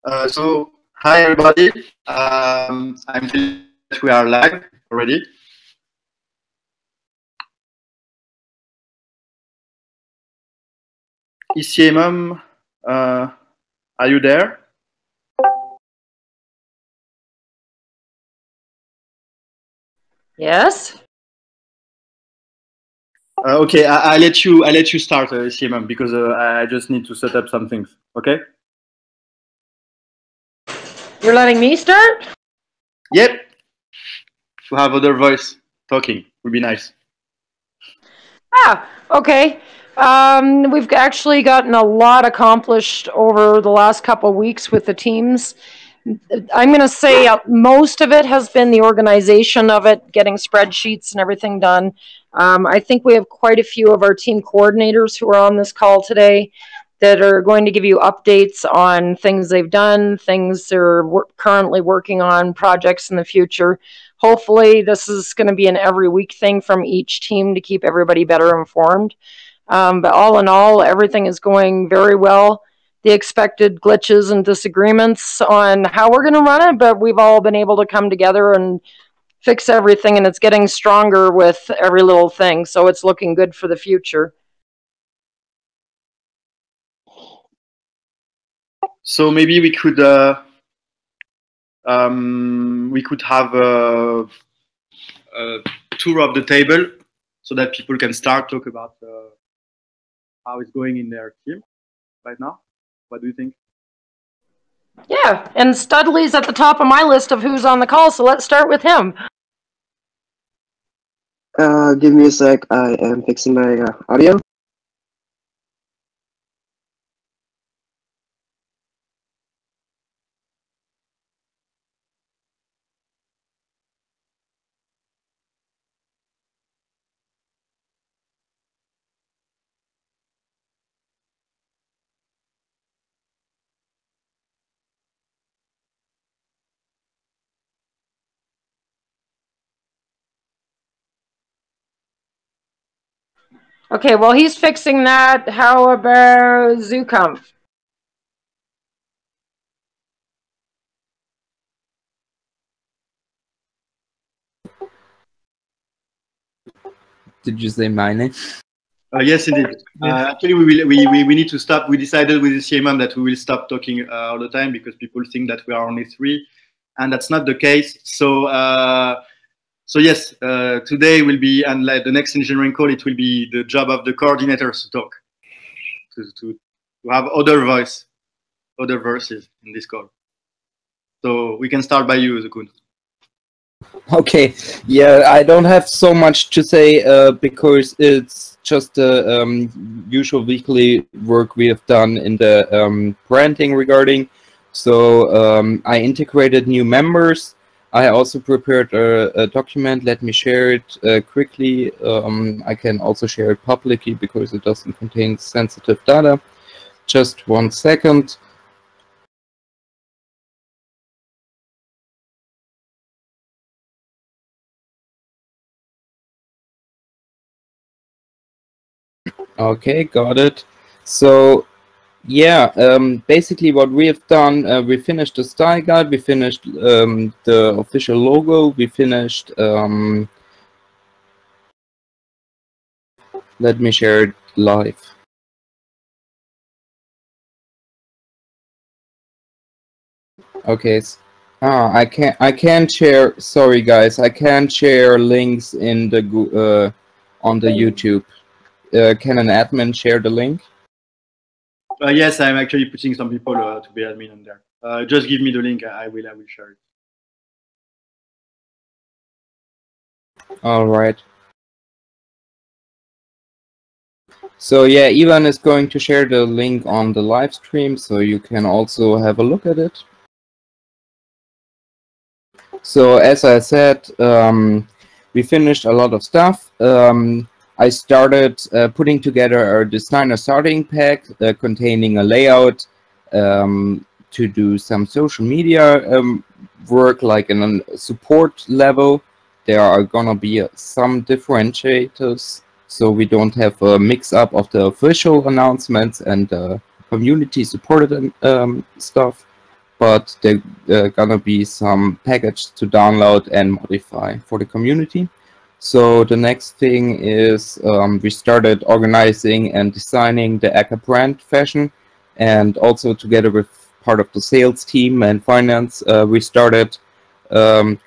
So, hi everybody. I'm Philippe. We are live already. ICMM, are you there? Yes. Okay, I let you start, ICMM, because I just need to set up some things. Okay. You're letting me start? Yep. To have other voice talking would be nice. Okay. We've actually gotten a lot accomplished over the last couple of weeks with the teams. I'm going to say most of it has been the organization of it, getting spreadsheets and everything done. I think we have quite a few of our team coordinators who are on this call today that are going to give you updates on things they've done, things they're currently working on, projects in the future. Hopefully, this is going to be an every week thing from each team to keep everybody better informed. But all in all, everything is going very well. The expected glitches and disagreements on how we're going to run it, but we've all been able to come together and fix everything, and it's getting stronger with every little thing. So it's looking good for the future. So maybe we could have a tour of the table so that people can start talk about how it's going in their team right now. What do you think? Yeah, and Studley's at the top of my list of who's on the call, so let's start with him. Give me a sec. I am fixing my audio. Okay, well, he's fixing that. How about Zukampf? Did you say my name? Yes, indeed. Actually, we need to stop. We decided with the CMM that we will stop talking all the time because people think that we are only three, and that's not the case. So, yes, today will be, and like the next engineering call, it will be the job of the coordinators to talk, to have other voices in this call. So we can start by you, Zukun. Okay, yeah, I don't have so much to say because it's just the usual weekly work we have done in the branding regarding. So I integrated new members. I also prepared a document. Let me share it quickly. I can also share it publicly because it doesn't contain sensitive data. Just 1 second. Okay, got it. So, yeah, basically what we have done, we finished the style guide, we finished the official logo, we finished, let me share it live. Okay, I can't share, sorry guys, I can't share links in the, on the YouTube. Can an admin share the link? Yes, I'm actually putting some people to be admin on there. Just give me the link. I will share it. All right. So yeah, Ivan is going to share the link on the live stream, so you can also have a look at it. So as I said, we finished a lot of stuff. I started putting together a designer starting pack containing a layout to do some social media work, like in a support level. There are gonna be some differentiators, so we don't have a mix-up of the official announcements and community supported stuff. but there gonna be some package to download and modify for the community. So the next thing is we started organizing and designing the Eka brand fashion, and also together with part of the sales team and finance, we started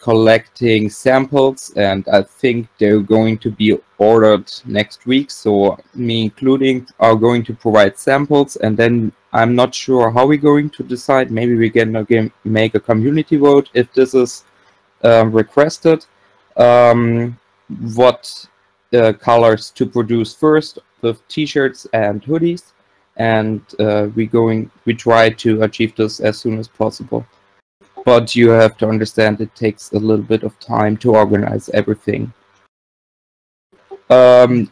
collecting samples, and I think they're going to be ordered next week. So me including are going to provide samples, and then I'm not sure how we're going to decide. Maybe we can again make a community vote if this is requested. What colors to produce first with t-shirts and hoodies, and we try to achieve this as soon as possible. But you have to understand it takes a little bit of time to organize everything.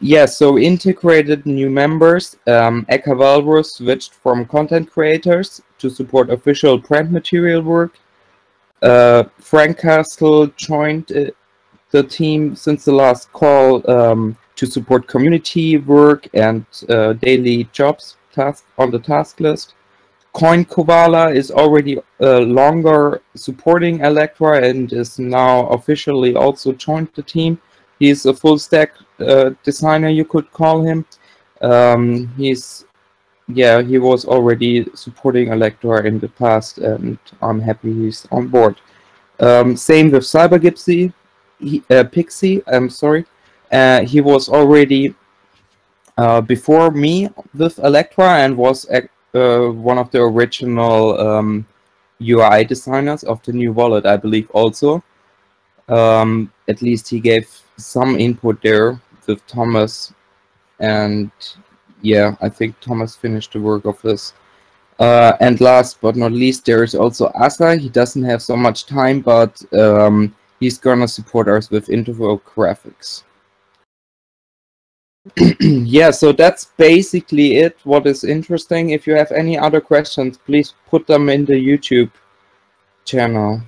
Yeah, so integrated new members. Eka Valrus switched from content creators to support official brand material work. Frank Castle joined the team since the last call to support community work and daily jobs task on the task list. Coin Kovala is already longer supporting Electra and is now officially also joined the team. He's a full stack designer, you could call him. He was already supporting Electra in the past, and I'm happy he's on board. Same with CyberGipsy. Pixie, I'm sorry. He was already before me with Electra and was one of the original UI designers of the new wallet, I believe also. At least he gave some input there with Thomas, and yeah, I think Thomas finished the work of this. And last but not least, there is also Asa. He doesn't have so much time, but he's gonna support us with infographics. Yeah, so that's basically it. What is interesting. If you have any other questions, please put them in the YouTube channel.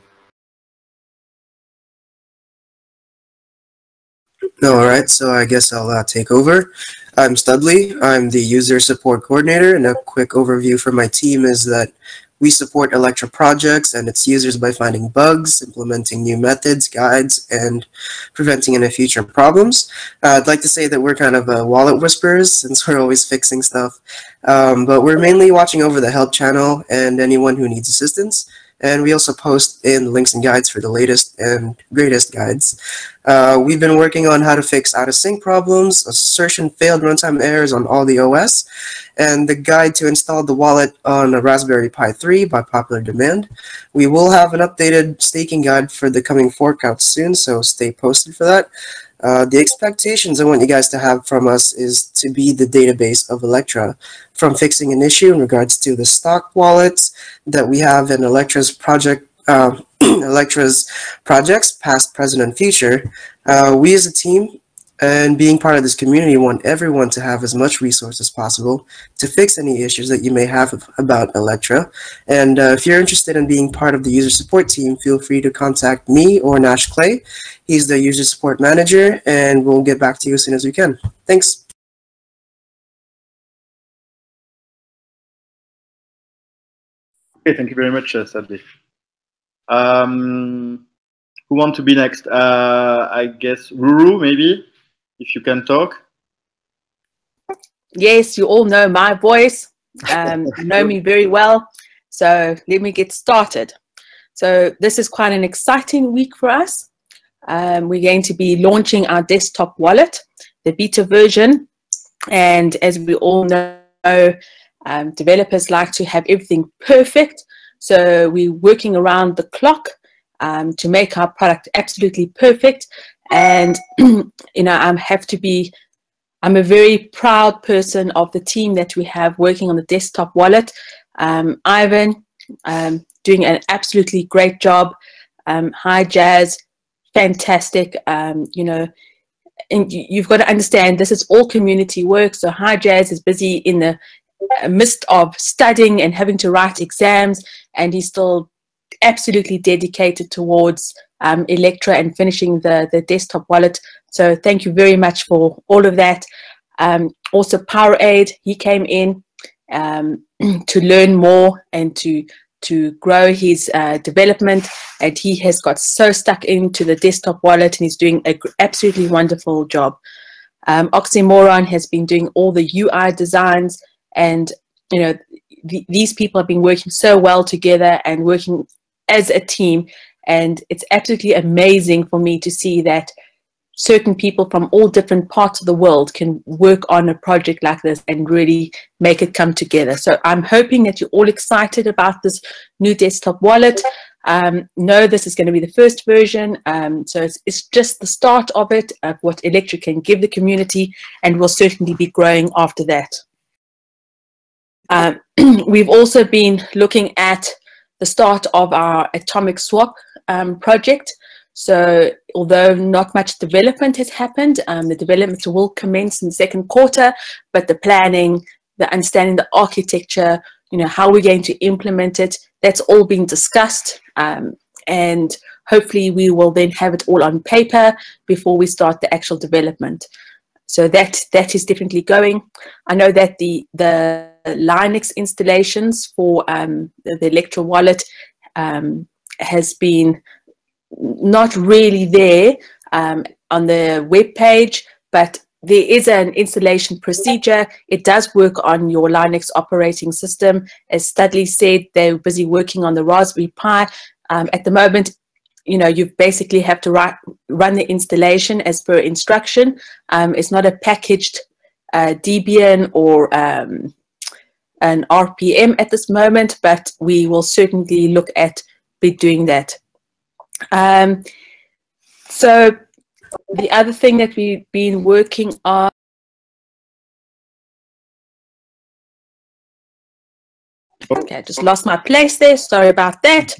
Alright, so I guess I'll take over. I'm Studley. I'm the user support coordinator, and a quick overview for my team is that we support Electra projects and its users by finding bugs, implementing new methods, guides, and preventing any future problems. I'd like to say that we're kind of wallet whisperers since we're always fixing stuff, but we're mainly watching over the help channel and anyone who needs assistance. And we also post in links and guides for the latest and greatest guides. We've been working on how to fix out-of-sync problems, assertion failed runtime errors on all the OS, and the guide to install the wallet on a Raspberry Pi 3 by popular demand. We will have an updated staking guide for the coming fork out soon, so stay posted for that. The expectations I want you guys to have from us is to be the database of Electra, from fixing an issue in regards to the stock wallets that we have in Electra's project, Electra's projects, past, present, and future. We as a team and being part of this community want everyone to have as much resource as possible to fix any issues that you may have about Electra. And if you're interested in being part of the user support team, feel free to contact me or Nash Clay. He's the user support manager, and we'll get back to you as soon as we can. Thanks. Okay, thank you very much, Sadly. Who wants to be next? I guess Ruru, maybe, if you can talk. Yes, you all know my voice, know me very well. So let me get started. So this is quite an exciting week for us. We're going to be launching our desktop wallet, the beta version. And as we all know, developers like to have everything perfect. So we're working around the clock to make our product absolutely perfect. And, you know, I'm a very proud person of the team that we have working on the desktop wallet. Ivan, doing an absolutely great job. Hi, Jazz, fantastic. You know, and you've got to understand this is all community work. So Hi, Jazz is busy in the midst of studying and having to write exams, and he's still absolutely dedicated towards Electra and finishing the desktop wallet. So thank you very much for all of that. Also Powerade, he came in to learn more and to to grow his development, and he has got so stuck into the desktop wallet, and he's doing an absolutely wonderful job. Oxymoron has been doing all the UI designs, and you know, these people have been working so well together and working as a team, and it's absolutely amazing for me to see that certain people from all different parts of the world can work on a project like this and really make it come together. So I'm hoping that you're all excited about this new desktop wallet. No, this is going to be the first version. So it's just the start of it, of what Electra can give the community, and will certainly be growing after that. We've also been looking at the start of our atomic swap project. So although not much development has happened, the development will commence in the second quarter, but the planning, the understanding the architecture, you know, how we're going to implement it, that's all being discussed. And hopefully we will then have it all on paper before we start the actual development. So that is definitely going. I know that the Linux installations for the Electra wallet has been not really there on the web page, but there is an installation procedure. It does work on your Linux operating system. As Studley said, they're busy working on the Raspberry Pi. At the moment, you know, you basically have to run the installation as per instruction. It's not a packaged Debian or an RPM at this moment, but we will certainly look at be doing that. So the other thing that we've been working on, okay, I just lost my place there, sorry about that.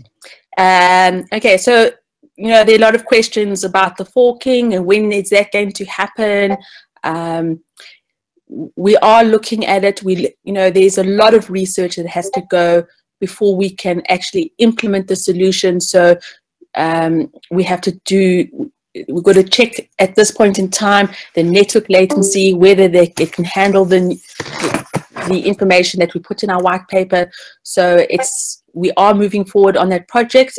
Okay, so you know, there are a lot of questions about the forking and when is that going to happen. We are looking at it. You know, there's a lot of research that has to go before we can actually implement the solution. So we have to do, we've got to check at this point in time the network latency, whether it can handle the information that we put in our white paper. So we are moving forward on that project,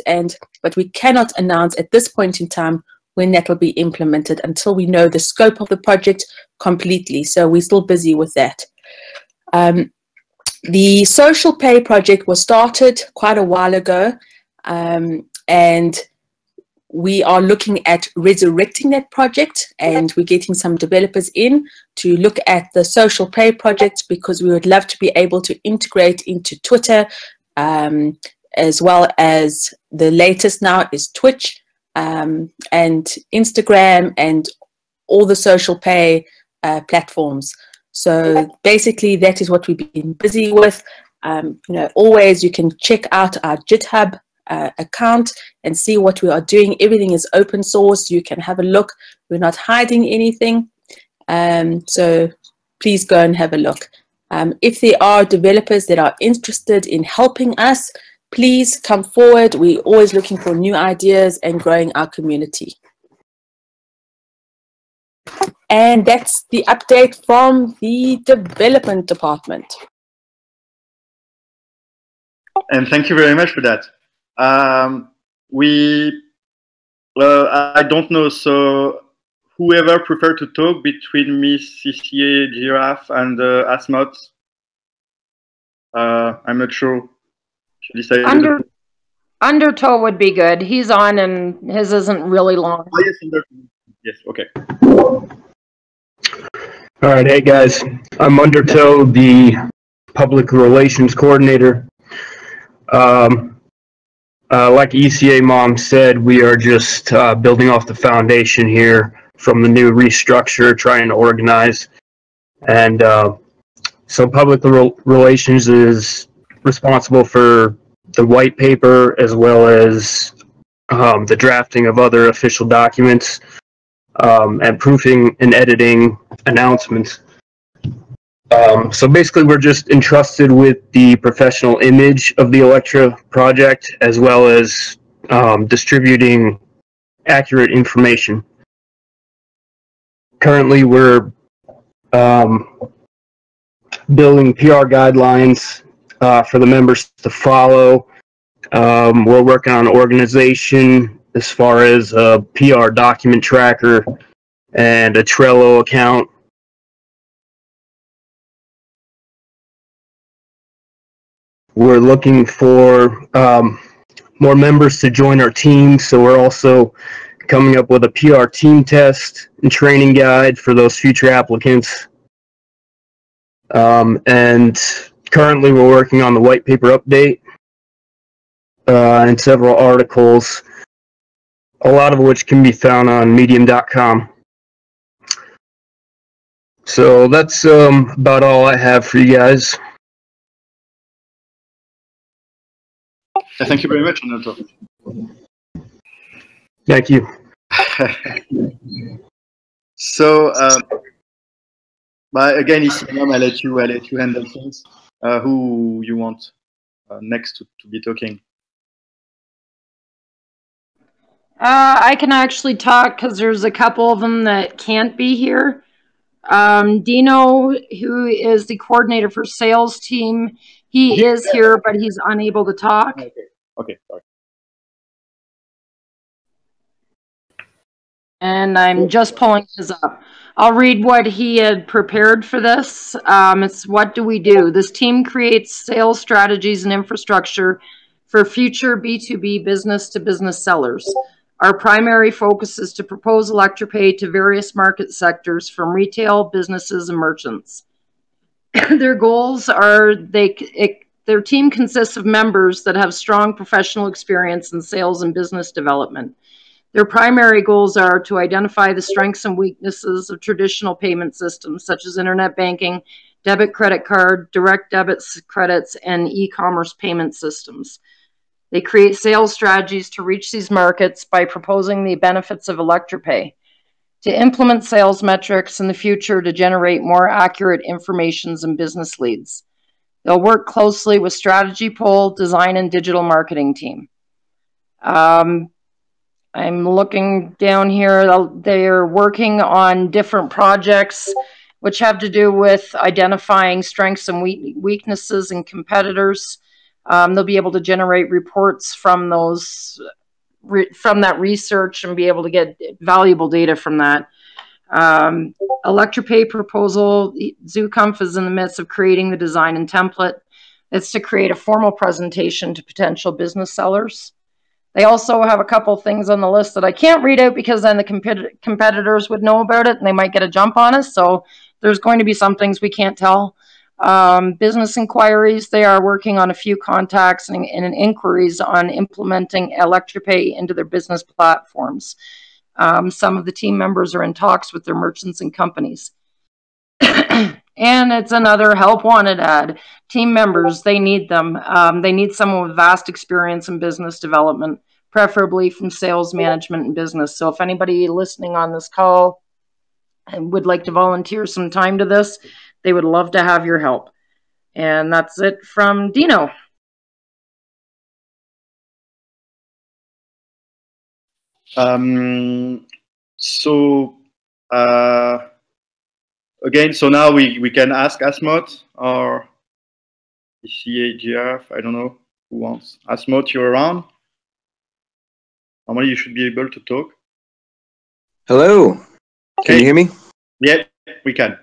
but we cannot announce at this point in time when that will be implemented until we know the scope of the project completely. So we're still busy with that. The Social Pay project was started quite a while ago, and we are looking at resurrecting that project, and we're getting some developers in to look at the Social Pay project, because we would love to be able to integrate into Twitter, as well as the latest now is Twitch, and Instagram, and all the Social Pay platforms. So basically that is what we've been busy with. You know, always you can check out our GitHub account and see what we are doing. Everything is open source. You can have a look. We're not hiding anything. So please go and have a look. If there are developers that are interested in helping us, please come forward. We're always looking for new ideas and growing our community. And that's the update from the development department. And thank you very much for that. I don't know, so whoever prefer to talk between me, CCA, Giraffe, and Asmot, I'm not sure. Undertow would be good. He's on and his isn't really long. Oh, yes, Undertow. Yes, okay. All right, hey guys, I'm Undertow, the public relations coordinator. Like ECA Mom said, we are just building off the foundation here from the new restructure, trying to organize. And so public relations is responsible for the white paper as well as the drafting of other official documents, and proofing and editing announcements. So basically we're just entrusted with the professional image of the Electra project, as well as distributing accurate information. Currently we're building PR guidelines for the members to follow, We're working on organization as far as a PR document tracker and a Trello account. We're looking for more members to join our team, so we're also coming up with a PR team test and training guide for those future applicants. And currently we're working on the white paper update and several articles, a lot of which can be found on medium.com. So that's about all I have for you guys. Thank you very much, Renato. Thank you. So, but again, I'll let you handle things. Who you want next to be talking? I can actually talk because there's a couple of them that can't be here. Dino, who is the coordinator for sales team, he is here, but he's unable to talk. Okay, sorry. And I'm just pulling his up. I'll read what he had prepared for this. It's what do we do? This team creates sales strategies and infrastructure for future B2B business-to-business sellers. Our primary focus is to propose Electropay to various market sectors from retail, businesses, and merchants. Their goals are their team consists of members that have strong professional experience in sales and business development. Their primary goals are to identify the strengths and weaknesses of traditional payment systems such as internet banking, debit credit card, direct debits, credits, and e-commerce payment systems. They create sales strategies to reach these markets by proposing the benefits of Electropay, to implement sales metrics in the future to generate more accurate information and business leads. They'll work closely with strategy pool, design, and digital marketing team. I'm looking down here. They're working on different projects which have to do with identifying strengths and weaknesses in competitors. They'll be able to generate reports from those from that research and be able to get valuable data from that. Electropay proposal, Zukunft is in the midst of creating the design and template. It's to create a formal presentation to potential business sellers. They also have a couple things on the list that I can't read out because then the competitors would know about it and they might get a jump on us. So there's going to be some things we can't tell. Business inquiries, they are working on a few contacts and inquiries on implementing Electropay into their business platforms. Some of the team members are in talks with their merchants and companies. And it's another help wanted ad. Team members, they need them. They need someone with vast experience in business development, preferably from sales management and business. So if anybody listening on this call and would like to volunteer some time to this, they would love to have your help. And that's it from Dino. Again, so now we can ask Asmot or ECAGF, I don't know who wants. Asmot, you're around? Normally you should be able to talk. Hello. Can you hear me? Yeah, we can.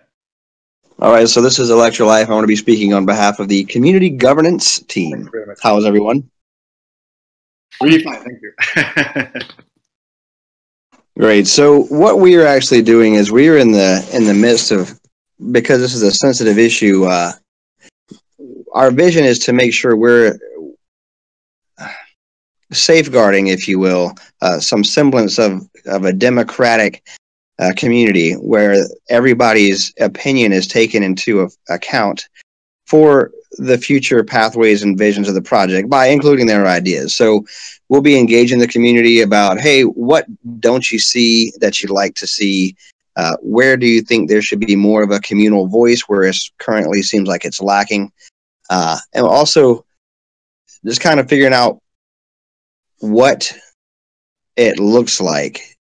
All right, so this is Electrolife. I want to be speaking on behalf of the community governance team. How is everyone? Really fine, thank you. Great. So what we are actually doing is we are in the midst of, because this is a sensitive issue, our vision is to make sure we're safeguarding, if you will, some semblance of a democratic community where everybody's opinion is taken into account for the future pathways and visions of the project by including their ideas. So we'll be engaging the community about, hey, what don't you see that you'd like to see? Where do you think there should be more of a communal voice where it currently seems like it's lacking? And also just kind of figuring out what it looks like,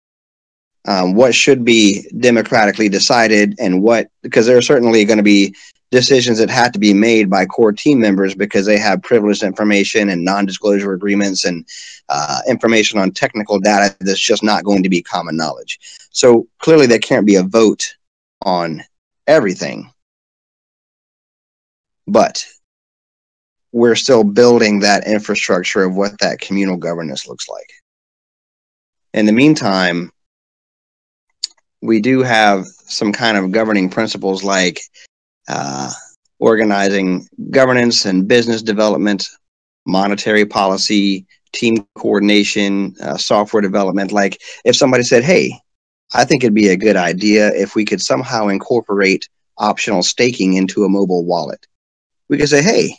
what should be democratically decided, and what, because there are certainly going to be decisions that had to be made by core team members because they have privileged information and non-disclosure agreements and information on technical data that's just not going to be common knowledge. So clearly there can't be a vote on everything, but we're still building that infrastructure of what that communal governance looks like. In the meantime, we do have some kind of governing principles like organizing governance and business development, monetary policy, team coordination, software development. Like if somebody said, hey, I think it'd be a good idea if we could somehow incorporate optional staking into a mobile wallet. We could say, hey,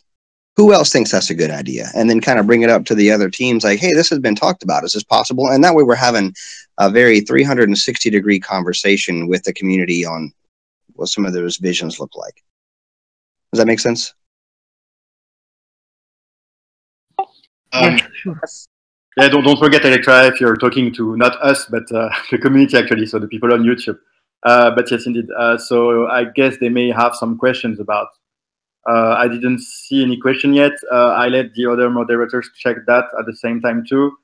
who else thinks that's a good idea? And then kind of bring it up to the other teams like, hey, this has been talked about. Is this possible? And that way we're having a very 360-degree conversation with the community on what some of those visions look like. Does that make sense? Yeah, don't forget, Electra, if you're talking to not us, but the community actually, so the people on YouTube. But yes, indeed. So I guess they may have some questions about. I didn't see any question yet. I let the other moderators check that at the same time too.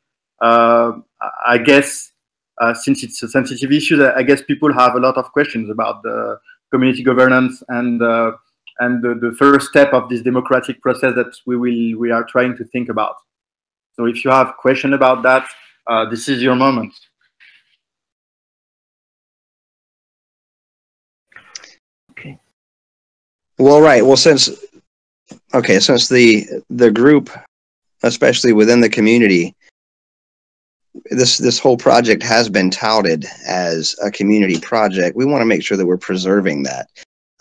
I guess since it's a sensitive issue, I guess people have a lot of questions about the community governance and the first step of this democratic process that we are trying to think about. So if you have question about that, this is your moment. Okay. Well, right. Well, since the group, especially within the community, this whole project has been touted as a community project. We want to make sure that we're preserving that.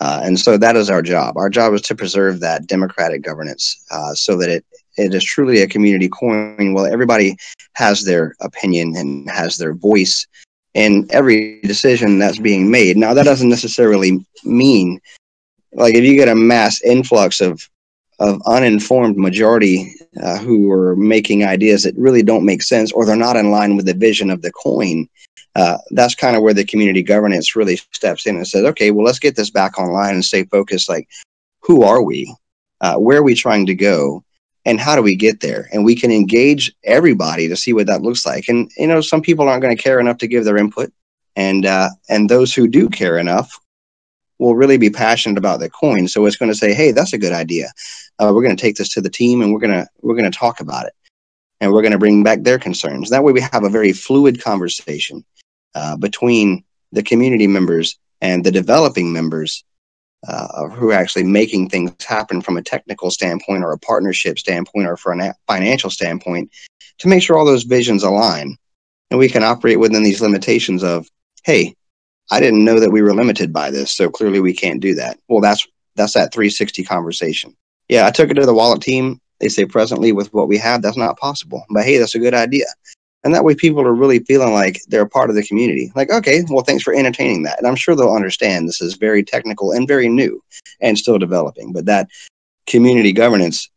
And so that is our job. Our job is to preserve that democratic governance so that it is truly a community coin. Well, everybody has their opinion and has their voice in every decision that's being made. Now, that doesn't necessarily mean, like, if you get a mass influx of uninformed majority who are making ideas that really don't make sense, or they're not in line with the vision of the coin, that's kind of where the community governance really steps in and says, okay, well, let's get this back online and stay focused. Like, who are we? Where are we trying to go? And how do we get there? And we can engage everybody to see what that looks like. And, you know, some people aren't going to care enough to give their input. And those who do care enough will really be passionate about the coin. So it's going to say, hey, that's a good idea. We're going to take this to the team and we're going to talk about it. And we're going to bring back their concerns. That way we have a very fluid conversation between the community members and the developing members who are actually making things happen from a technical standpoint or a partnership standpoint or from a financial standpoint, to make sure all those visions align. And we can operate within these limitations of, hey, I didn't know that we were limited by this, so clearly we can't do that. Well, that's that 360 conversation. Yeah, I took it to the wallet team. They say presently with what we have, that's not possible. But hey, that's a good idea. And that way people are really feeling like they're a part of the community. Like, okay, well, thanks for entertaining that. And I'm sure they'll understand this is very technical and very new and still developing. But that community governance,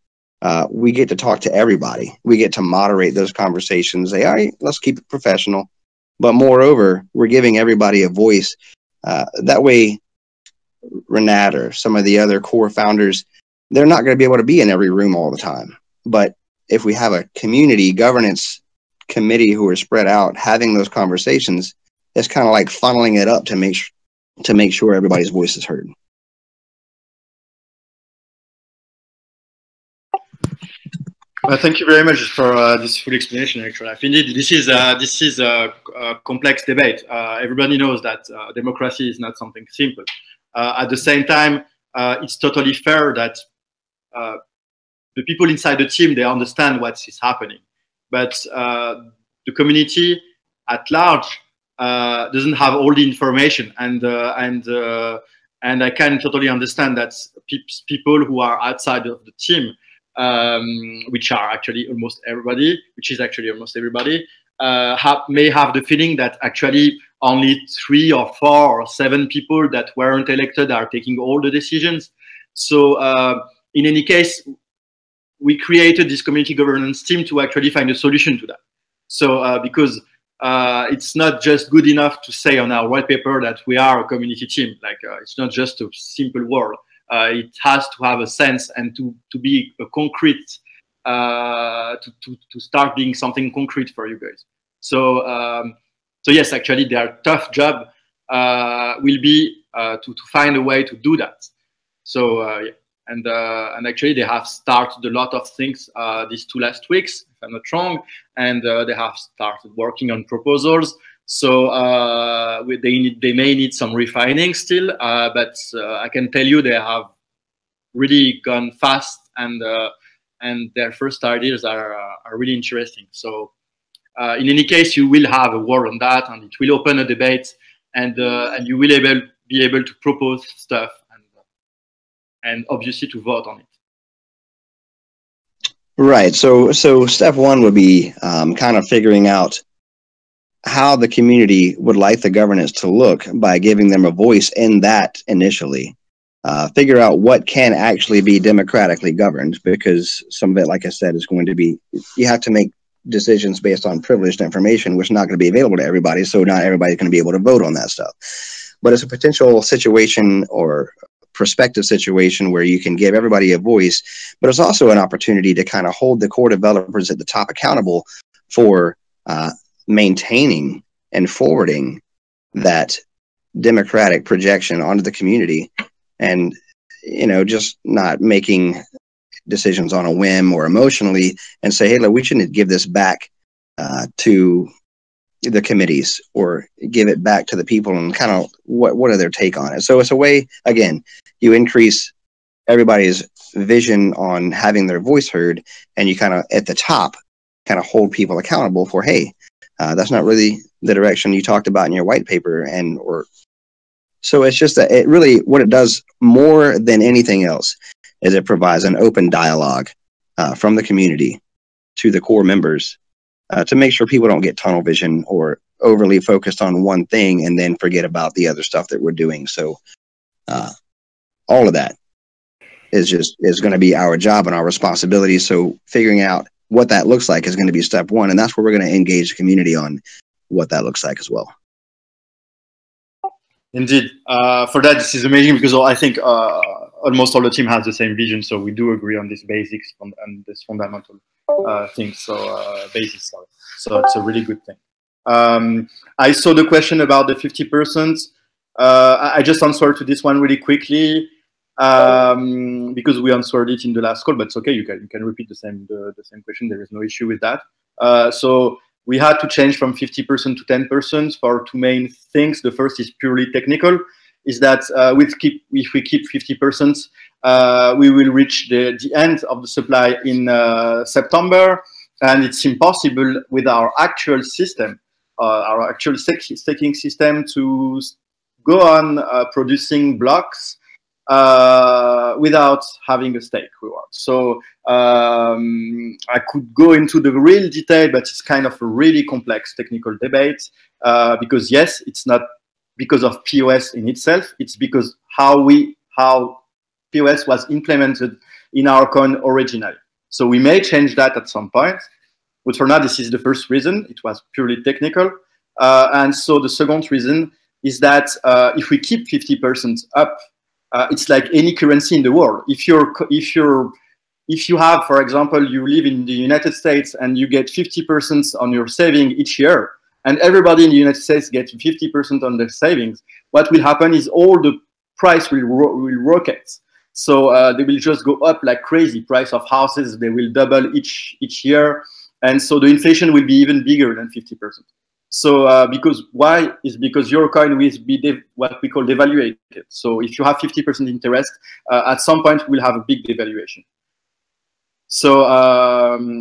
we get to talk to everybody. We get to moderate those conversations. Say, all right, let's keep it professional. But moreover, we're giving everybody a voice. That way, Renat or some of the other core founders, they're not going to be able to be in every room all the time. But if we have a community governance committee who are spread out having those conversations, it's kind of like funneling it up to make sure everybody's voice is heard. Well, thank you very much for this full explanation, actually. Indeed, this is a complex debate. Everybody knows that democracy is not something simple. At the same time, it's totally fair that the people inside the team, they understand what is happening. But the community at large doesn't have all the information, and I can totally understand that people who are outside of the team, which are actually almost everybody, may have the feeling that actually only 3 or 4 or 7 people that weren't elected are taking all the decisions. So in any case, we created this community governance team to actually find a solution to that. So because it's not just good enough to say on our white paper that we are a community team. Like it's not just a simple word. it has to have a sense and to be a concrete, to start being something concrete for you guys. So yes, actually, their tough job will be to find a way to do that. So yeah. And actually, they have started a lot of things these 2 last weeks, if I'm not wrong, and they have started working on proposals. So they may need some refining still, but I can tell you they have really gone fast, and their first ideas are really interesting. So in any case, you will have a war on that, and it will open a debate, and you will be able to propose stuff, and obviously to vote on it. Right. So step one would be kind of figuring out how the community would like the governance to look by giving them a voice in that initially. Figure out what can actually be democratically governed, because some of it, like I said, is going to be, you have to make decisions based on privileged information, which is not going to be available to everybody. So not everybody's going to be able to vote on that stuff. But it's a potential situation or prospective situation where you can give everybody a voice, but it's also an opportunity to kind of hold the core developers at the top accountable for maintaining and forwarding that democratic projection onto the community, and just not making decisions on a whim or emotionally, and say, hey, look, we shouldn't give this back to the committees, or give it back to the people, and kind of what are their take on it. So it's a way, again, you increase everybody's vision on having their voice heard, and you kind of at the top kind of hold people accountable for, hey, that's not really the direction you talked about in your white paper. So it's just that it really, what it does more than anything else is it provides an open dialogue from the community to the core members, to make sure people don't get tunnel vision or overly focused on one thing and then forget about the other stuff that we're doing. So all of that is going to be our job and our responsibility. So figuring out what that looks like is going to be step one. And that's where we're going to engage the community on what that looks like as well. Indeed. For that, this is amazing, because I think almost all the team has the same vision. So we do agree on these basics and this fundamental things. So basis. So it's a really good thing. I saw the question about the 50%. I just answered to this one really quickly, because we answered it in the last call, but it's okay. You can repeat the same question. There is no issue with that. So we had to change from 50% to 10% for 2 main things. The first is purely technical, is that if we keep 50%, we will reach the end of the supply in September, and it's impossible with our actual system, our actual staking system, to go on producing blocks without having a stake reward. So I could go into the real detail, but it's kind of a really complex technical debate, because yes, it's not because of POS in itself, it's because how POS was implemented in our coin originally. So we may change that at some point, but for now, this is the first reason. It was purely technical. And so the second reason is that if we keep 50% up, it's like any currency in the world. If you have, for example, you live in the United States and you get 50% on your saving each year, and everybody in the United States gets 50% on their savings, what will happen is all the price will rocket. So they will just go up like crazy. Price of houses, they will double each year. And so the inflation will be even bigger than 50%. So why is because your coin will be what we call devaluated. So if you have 50% interest, at some point we'll have a big devaluation. So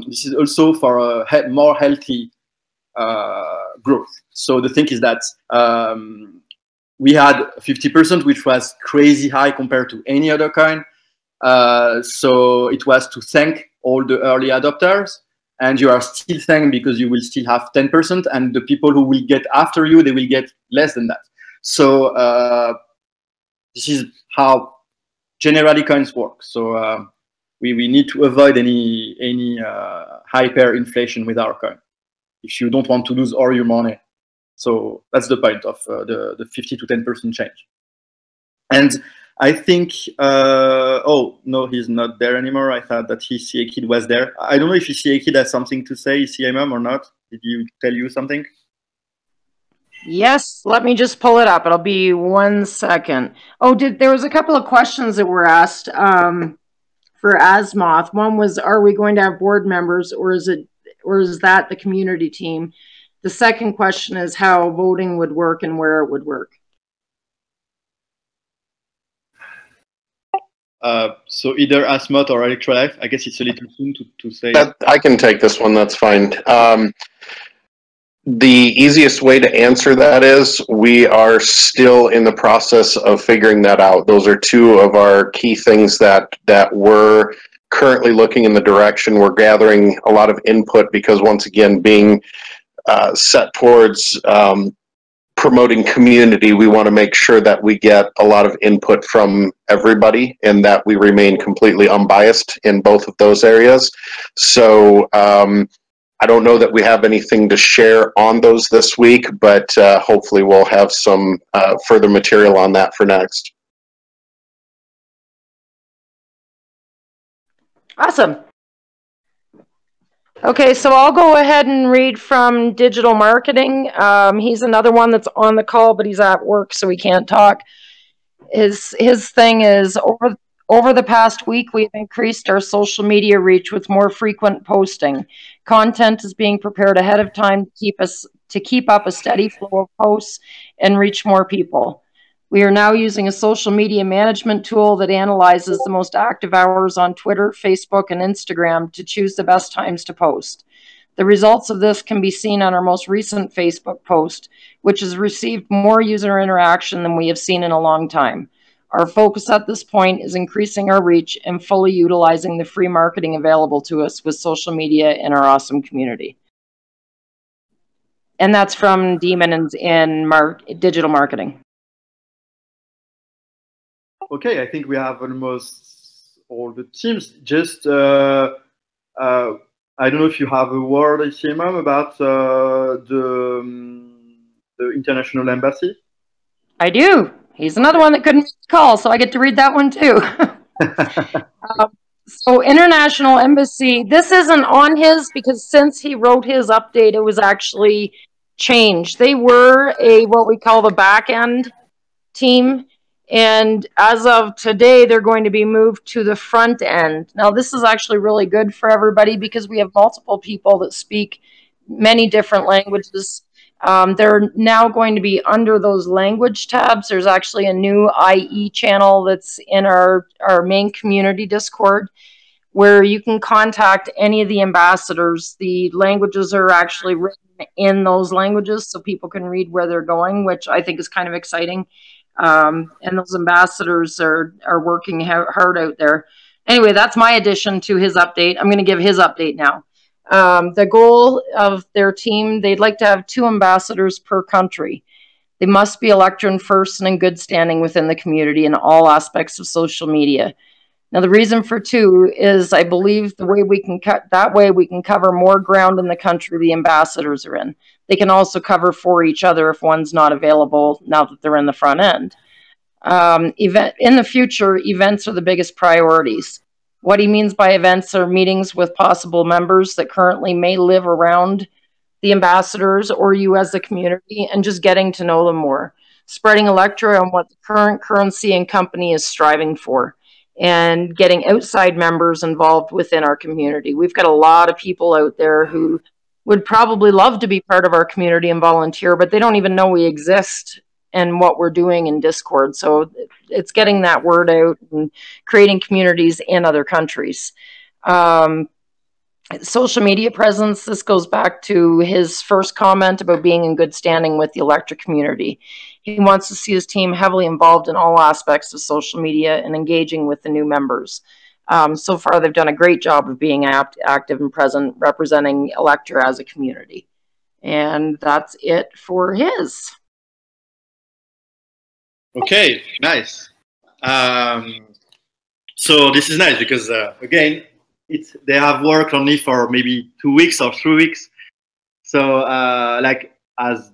this is also for a more healthy growth. So the thing is that we had 50%, which was crazy high compared to any other coin. So it was to thank all the early adopters. And you are still thanked because you will still have 10%, and the people who will get after you, they will get less than that. So this is how generally coins work. So we need to avoid any hyperinflation with our coin if you don't want to lose all your money. So that's the point of the 50 to 10% change. And I think, oh, no, he's not there anymore. I thought that ECA Kid was there. I don't know if ECA Kid has something to say, ECA Mom, or not. Did you tell you something? Yes, let me just pull it up. It'll be 1 second. Oh, there was a couple of questions that were asked for Asmoth. One was, are we going to have board members, or is that the community team? The second question is how voting would work and where it would work. So either Asmoth or Electrolife. I guess it's a little soon to say. I can take this one, that's fine. The easiest way to answer that is we are still in the process of figuring that out. Those are two of our key things that we're currently looking in the direction. We're gathering a lot of input because, once again, being set towards promoting community, we want to make sure that we get a lot of input from everybody and that we remain completely unbiased in both of those areas. So I don't know that we have anything to share on those this week, but hopefully we'll have some further material on that for next. Awesome. Okay, so I'll go ahead and read from digital marketing. He's another one that's on the call, but he's at work, so he can't talk. His thing is, over the past week, we've increased our social media reach with more frequent posting. Content is being prepared ahead of time to keep up a steady flow of posts and reach more people. We are now using a social media management tool that analyzes the most active hours on Twitter, Facebook, and Instagram to choose the best times to post. The results of this can be seen on our most recent Facebook post, which has received more user interaction than we have seen in a long time. Our focus at this point is increasing our reach and fully utilizing the free marketing available to us with social media in our awesome community. And that's from Demons in digital marketing. Okay, I think we have almost all the teams. Just, I don't know if you have a word, ICMM, about the International Embassy. I do. He's another one that couldn't call, so I get to read that one too. So International Embassy, this isn't on his because since he wrote his update, it was actually changed. They were what we call the back end team. And as of today, they're going to be moved to the front end. Now, this is actually really good for everybody because we have multiple people that speak many different languages. They're now going to be under those language tabs. There's actually a new IE channel that's in our main community Discord where you can contact any of the ambassadors. The languages are actually written in those languages so people can read where they're going, which I think is kind of exciting. And those ambassadors are working hard out there. Anyway, that's my addition to his update. I'm going to give his update now. The goal of their team, they'd like to have 2 ambassadors per country. They must be Electron first and in good standing within the community in all aspects of social media. Now, the reason for 2 is I believe the way we can we can cover more ground in the country the ambassadors are in. They can also cover for each other if one's not available now that they're in the front end. In the future, events are the biggest priorities. What he means by events are meetings with possible members that currently may live around the ambassadors or you as the community and just getting to know them more. Spreading Electra on what the current currency and company is striving for and getting outside members involved within our community. We've got a lot of people out there who would probably love to be part of our community and volunteer, but they don't even know we exist and what we're doing in Discord. So it's getting that word out and creating communities in other countries. Social media presence, this goes back to his first comment about being in good standing with the Electra community. He wants to see his team heavily involved in all aspects of social media and engaging with the new members. So far, they've done a great job of being active and present, representing Electra as a community. And that's it for his. Okay, nice. So this is nice because, again, they have worked only for maybe 2 weeks or 3 weeks. So like as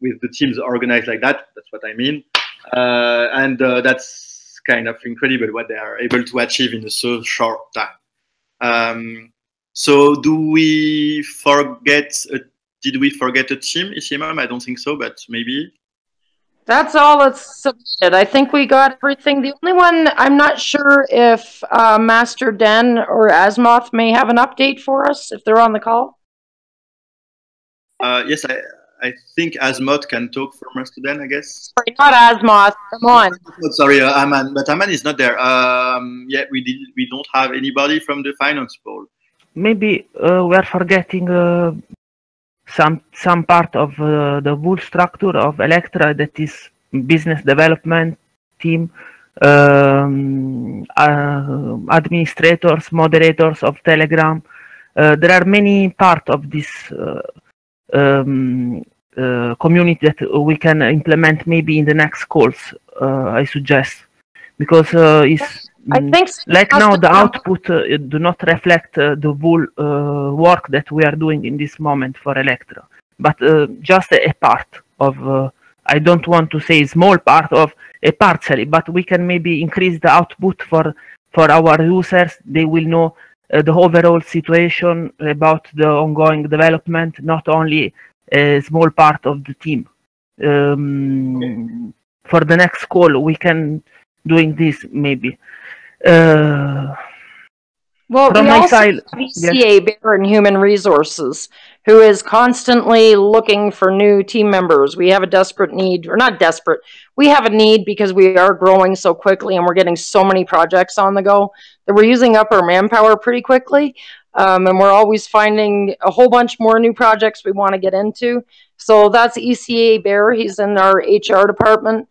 with the teams organized like that, that's what I mean. And that's kind of incredible what they are able to achieve in a so short time. So do we forget? Did we forget a team, ECMM? I don't think so, but maybe. That's all that's submitted. I think we got everything. The only one I'm not sure if Master Den or Asmoth may have an update for us if they're on the call. Yes, I think Asmoth can talk for Master Den, I guess. Sorry, not Asmoth. Come on. Sorry, Aman, but Aman is not there. Yeah, we don't have anybody from the finance pool. Maybe we are forgetting some part of the whole structure of Electra, that is business development team, administrators, moderators of Telegram. There are many parts of this community that we can implement maybe in the next calls, I suggest, because it's I think so. like now the output do not reflect the whole work that we are doing in this moment for Electra, but just a part of, I don't want to say small part of a partially, but we can maybe increase the output for our users. They will know the overall situation about the ongoing development, not only a small part of the team. For the next call, we can doing this maybe. Well, from we my also side, have ECA Bear in Human Resources, who is constantly looking for new team members. We have a desperate need, or not desperate, we have a need because we are growing so quickly and we're getting so many projects on the go that we're using up our manpower pretty quickly. And we're always finding a whole bunch more new projects we want to get into. So that's ECA Bear. He's in our HR department.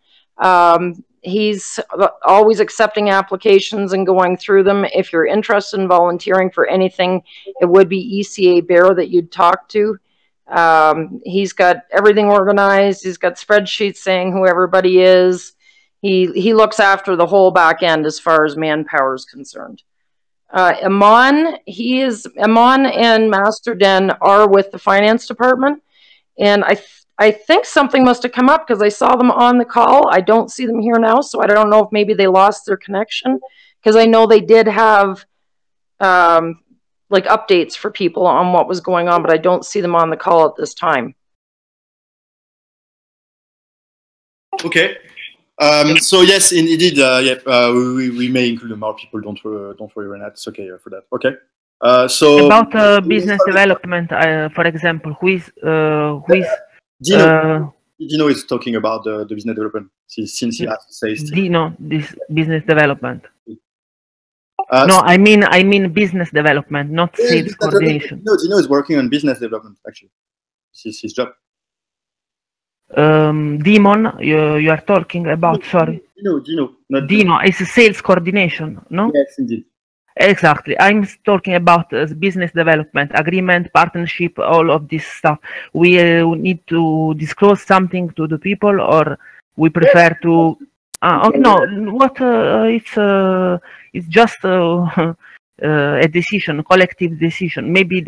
He's always accepting applications and going through them. If you're interested in volunteering for anything, it would be ECA Bear that you'd talk to. He's got everything organized. He's got spreadsheets saying who everybody is. He looks after the whole back end as far as manpower is concerned. Iman and Master Den are with the finance department, and I think something must have come up because I saw them on the call. I don't see them here now, so I don't know if maybe they lost their connection, because I know they did have like updates for people on what was going on, but I don't see them on the call at this time. Okay. So yes, indeed, we may include more people. Don't worry, Renat. It's okay for that. Okay. So about business development, for example, who is Dino is talking about the business development since he has to say. Dino, this business development. No, I mean business development, not sales coordination. No, Dino is working on business development actually. This is his job. Demon, you are talking about, sorry. Dino is sales coordination, no? Yes, indeed. Exactly. I'm talking about business development, agreement, partnership, all of this stuff. We need to disclose something to the people, or we prefer to... oh, no, what it's just a decision, collective decision. Maybe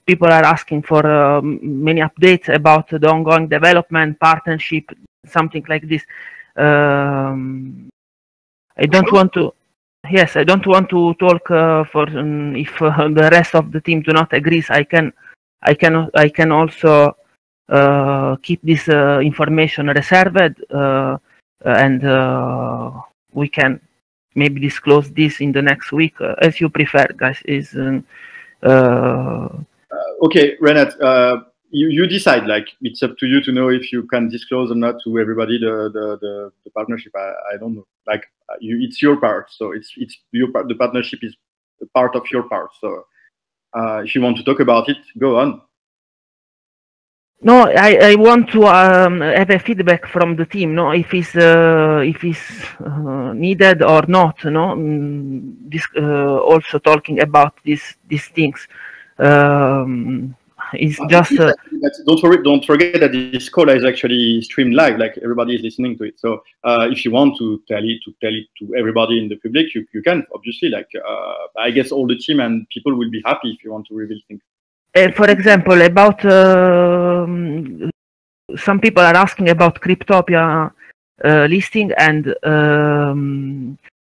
people are asking for many updates about the ongoing development, partnership, something like this. I don't want to... Yes, I don't want to talk for if the rest of the team do not agree. I can also keep this information reserved, and we can maybe disclose this in the next week, as you prefer, guys. Okay, Renat, you decide. Like, it's up to you to know if you can disclose or not to everybody the partnership. I don't know. Like, it's your part, so it's your part. The partnership is a part of your part. So if you want to talk about it, go on. No, I want to have a feedback from the team. No, if it's needed or not. No, also talking about these things. It's just. Don't forget that this call is actually streamed live. Like, everybody is listening to it. So if you want to tell it to everybody in the public, you can, obviously. Like, I guess all the team and people will be happy if you want to reveal things. For example, about some people are asking about Cryptopia listing, and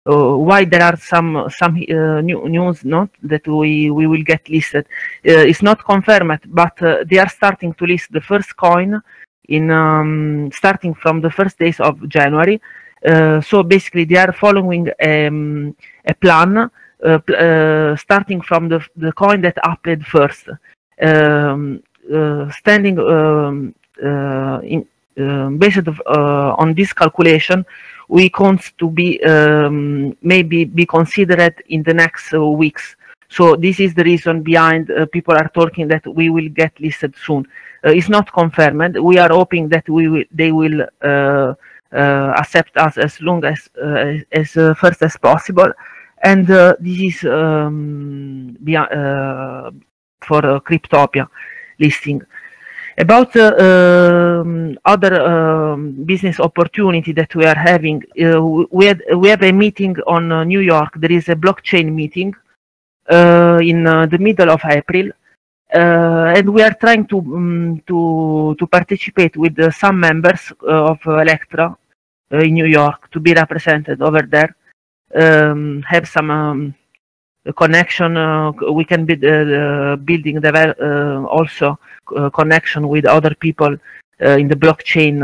why there are some news not that we will get listed. It's not confirmed, but they are starting to list the first coin in starting from the first days of January. So basically, they are following a plan, starting from the coin that uploaded first, standing based on this calculation. We want to be maybe be considered in the next weeks. So this is the reason behind people are talking that we will get listed soon. It's not confirmed. We are hoping that they will accept us as long as first as possible. And this is for Cryptopia listing. About other business opportunity that we are having, we have a meeting on New York. There is a blockchain meeting in the middle of April, and we are trying to participate with some members of Electra in New York to be represented over there. Have some connection. We can be building also connection with other people in the blockchain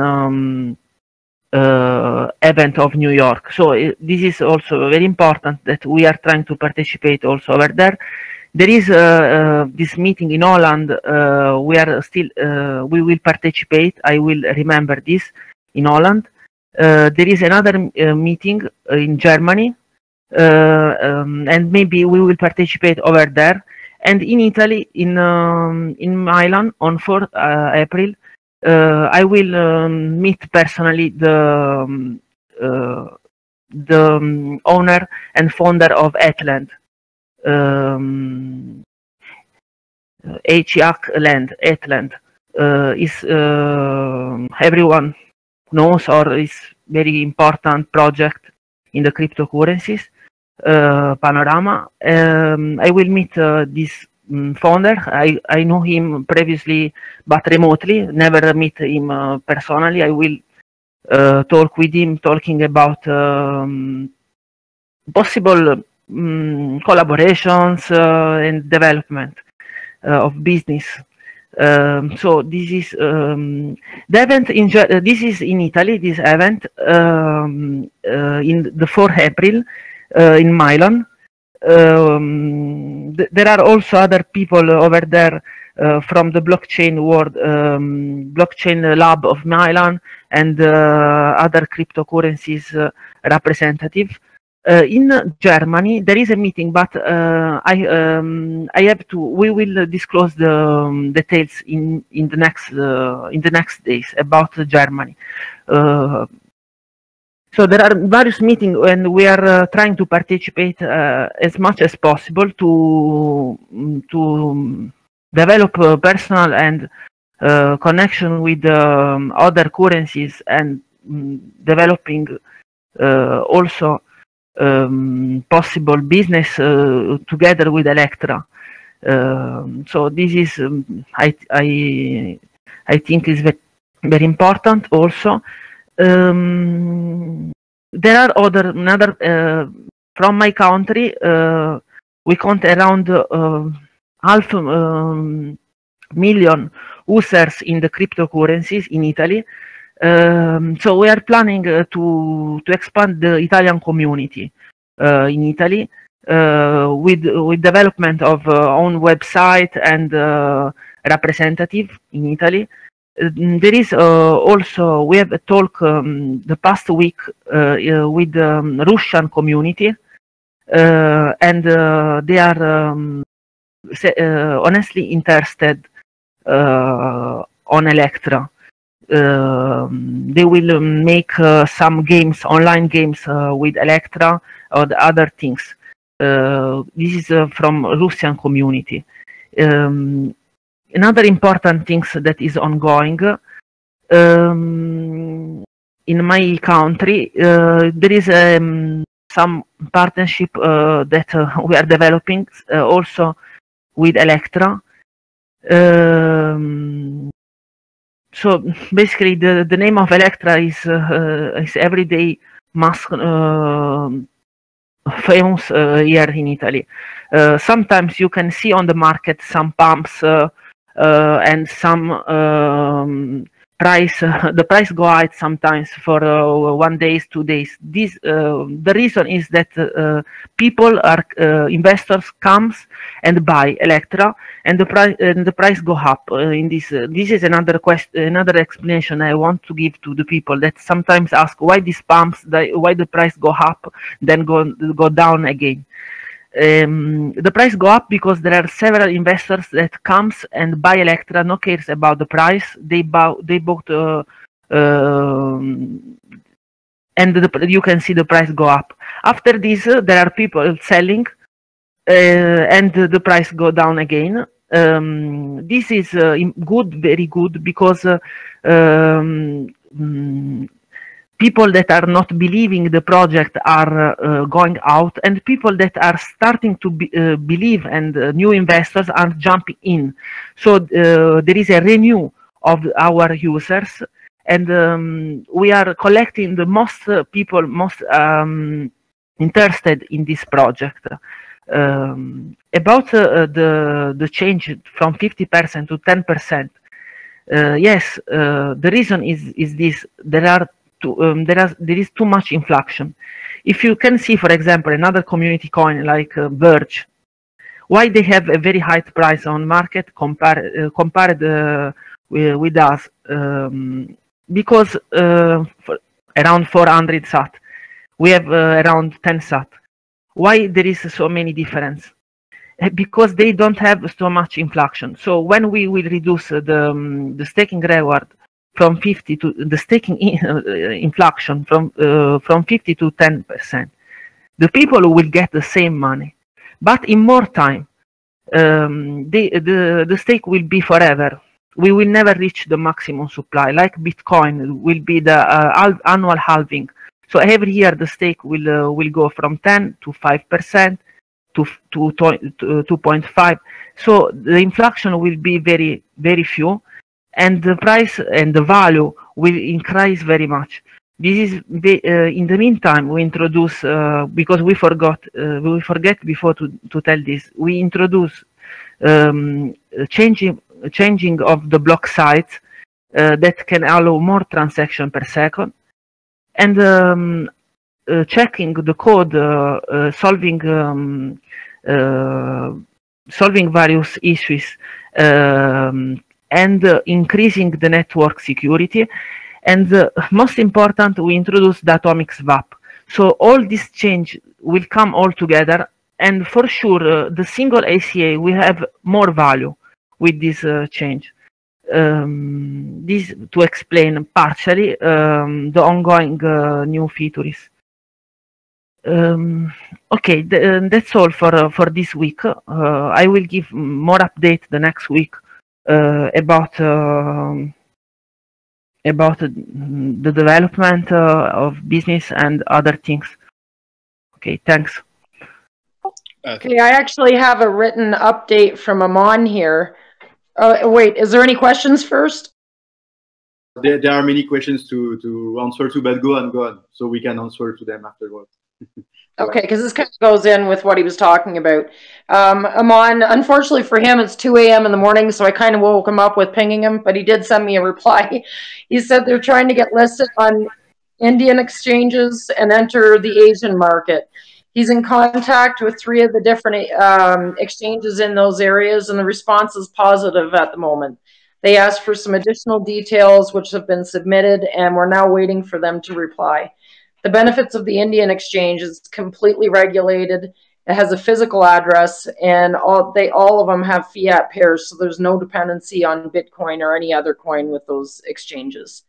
event of New York. So this is also very important that we are trying to participate also over there. There is this meeting in Holland. We are still we will participate. I will remember this in Holland. There is another meeting in Germany. And maybe we will participate over there. And in Italy, in Milan, on 4th April, I will meet personally the owner and founder of Atland, Atland is everyone knows, or is very important project in the cryptocurrencies panorama. I will meet this founder. I know him previously, but remotely, never meet him personally. I will talk with him, talking about possible collaborations and development of business. So this is the event this is in Italy. This event in the 4th April in Milan. There are also other people over there from the blockchain world, blockchain lab of Milan, and other cryptocurrencies representative. In Germany, there is a meeting, but I have to. We will disclose the details in the next days about Germany. So there are various meetings, and we are trying to participate as much as possible to develop personal and connection with other currencies, and developing also possible business together with Electra. So this is I think is very important also. There are another from my country. We count around 500,000 users in the cryptocurrencies in Italy. So we are planning to expand the Italian community in Italy with development of own website and representative in Italy. There is also, we have a talk the past week with the Russian community, and they are honestly interested on Electra. They will make some games, online games with Electra or the other things. This is from Russian community. Another important thing that is ongoing in my country, there is some partnership that we are developing also with Electra. so basically, the name of Electra is everyday mass famous here in Italy. Sometimes you can see on the market some pumps and some the price go out sometimes for 1 day, 2 days. This the reason is that people are investors comes and buy Electra, and the price go up. In this is another explanation I want to give to the people that sometimes ask why these pumps, why the price go up then go down again. The price go up because there are several investors that comes and buy Electra, no cares about the price. They bought and you can see the price go up. After this, there are people selling, and the price go down again. This is good, very good, because people that are not believing the project are going out, and people that are starting to believe, and new investors are jumping in. So there is a renew of our users, and we are collecting the most people most interested in this project. About the change from 50% to 10%. Yes, the reason is this: there is too much inflation. If you can see, for example, another community coin like Verge, why they have a very high price on market compared with us? Because around 400 SAT, we have around 10 SAT. Why there is so many difference? Because they don't have so much inflation. So when we will reduce the staking reward from 50 to the staking inflation from 50 to 10%, the people will get the same money, but in more time. The stake will be forever. We will never reach the maximum supply. Like Bitcoin will be the annual halving. So every year the stake will go from 10 to 5% to 2.5. So the inflation will be very, very few, and the price and the value will increase very much. This is in the meantime we introduce, because we forget before to tell this, we introduce changing of the block size that can allow more transaction per second, and checking the code, solving various issues, and increasing the network security. And most important, we introduce the atomic swap. So all this change will come all together, and for sure the single ACA will have more value with this change. This to explain partially the ongoing new features. Okay, that's all for this week. I will give more update the next week about the development of business and other things. Okay, thanks. Okay, I actually have a written update from Amon here. Wait, is there any questions first? There are many questions to answer to, but go on, so we can answer to them afterwards. Okay, because this kind of goes in with what he was talking about. Amon, unfortunately for him, it's 2 a.m. in the morning, so I kind of woke him up with pinging him, but he did send me a reply. He said they're trying to get listed on Indian exchanges and enter the Asian market. He's in contact with 3 of the different exchanges in those areas, and the response is positive at the moment. They asked for some additional details, which have been submitted, and we're now waiting for them to reply. The benefits of the Indian exchange is completely regulated. It has a physical address, and all of them have fiat pairs, so there's no dependency on Bitcoin or any other coin with those exchanges.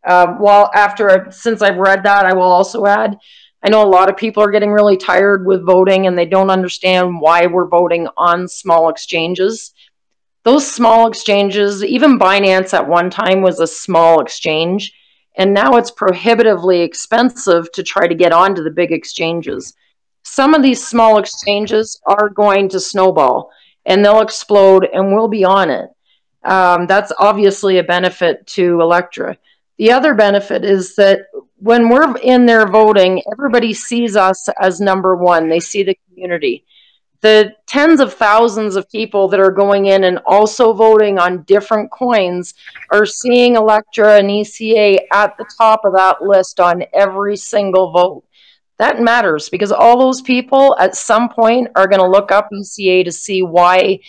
Since I've read that, I will also add, I know a lot of people are getting really tired with voting, and they don't understand why we're voting on small exchanges. Those small exchanges, even Binance at one time was a small exchange, and now it's prohibitively expensive to try to get onto the big exchanges. Some of these small exchanges are going to snowball, and they'll explode, and we'll be on it. That's obviously a benefit to Electra. The other benefit is that when we're in there voting, everybody sees us as number one. They see the community. The tens of thousands of people that are going in and also voting on different coins are seeing Electra and ECA at the top of that list on every single vote. That matters because all those people at some point are going to look up ECA to see why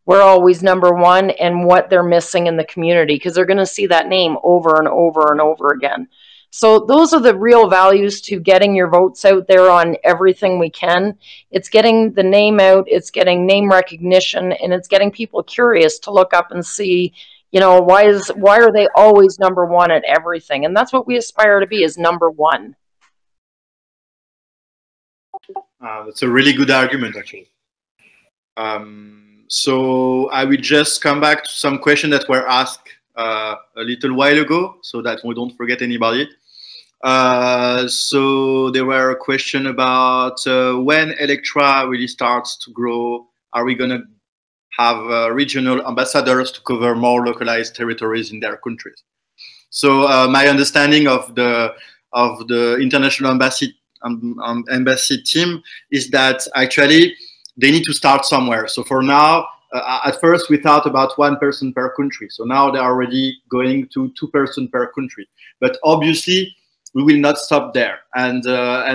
we're always number one and what they're missing in the community, because they're going to see that name over and over and over again. So those are the real values to getting your votes out there on everything we can. It's getting the name out, it's getting name recognition, and it's getting people curious to look up and see, you know, why are they always number one at everything? And that's what we aspire to be, is number one. That's a really good argument, actually. So I will just come back to some questions that were asked a little while ago, so that we don't forget anybody. So there were a question about when Electra really starts to grow. Are we going to have regional ambassadors to cover more localized territories in their countries? So my understanding of the international embassy team is that actually they need to start somewhere. So for now, at first we thought about 1 person per country. So now they're already going to 2 persons per country. But obviously, we will not stop there. And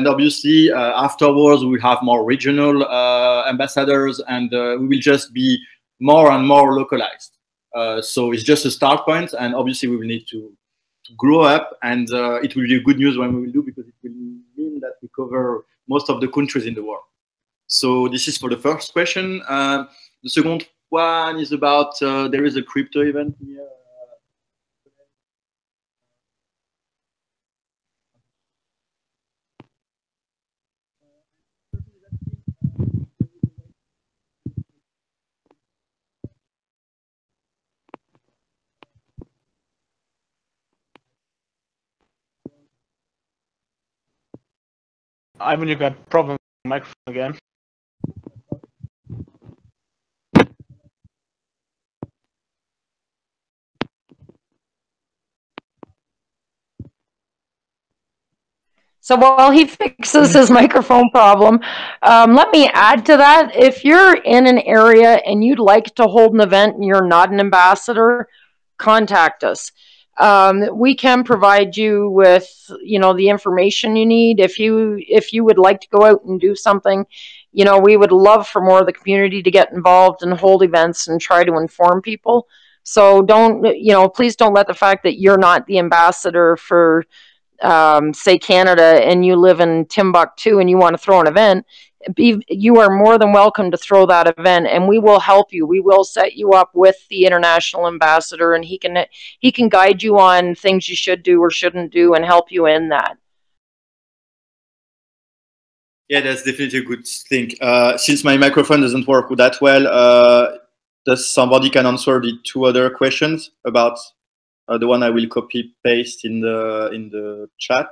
obviously, afterwards, we will have more regional ambassadors, and we will just be more and more localized. So it's just a start point, and obviously, we will need to grow up, and it will be good news when we will do, because it will mean that we cover most of the countries in the world. So this is for the first question. The second one is about there is a crypto event here. Ivan, you got problem with the microphone again. So while he fixes his microphone problem, let me add to that. If you're in an area and you'd like to hold an event and you're not an ambassador, contact us. We can provide you with, you know, the information you need. If you would like to go out and do something, you know, we would love for more of the community to get involved and hold events and try to inform people. So don't, you know, please don't let the fact that you're not the ambassador for say Canada and you live in Timbuktu and you want to throw an event, you are more than welcome to throw that event, and we will help you. We will set you up with the international ambassador, and he can guide you on things you should do or shouldn't do and help you in that. Yeah, that's definitely a good thing. Since my microphone doesn't work that well, does somebody can answer the 2 other questions about the one I will copy paste in the chat?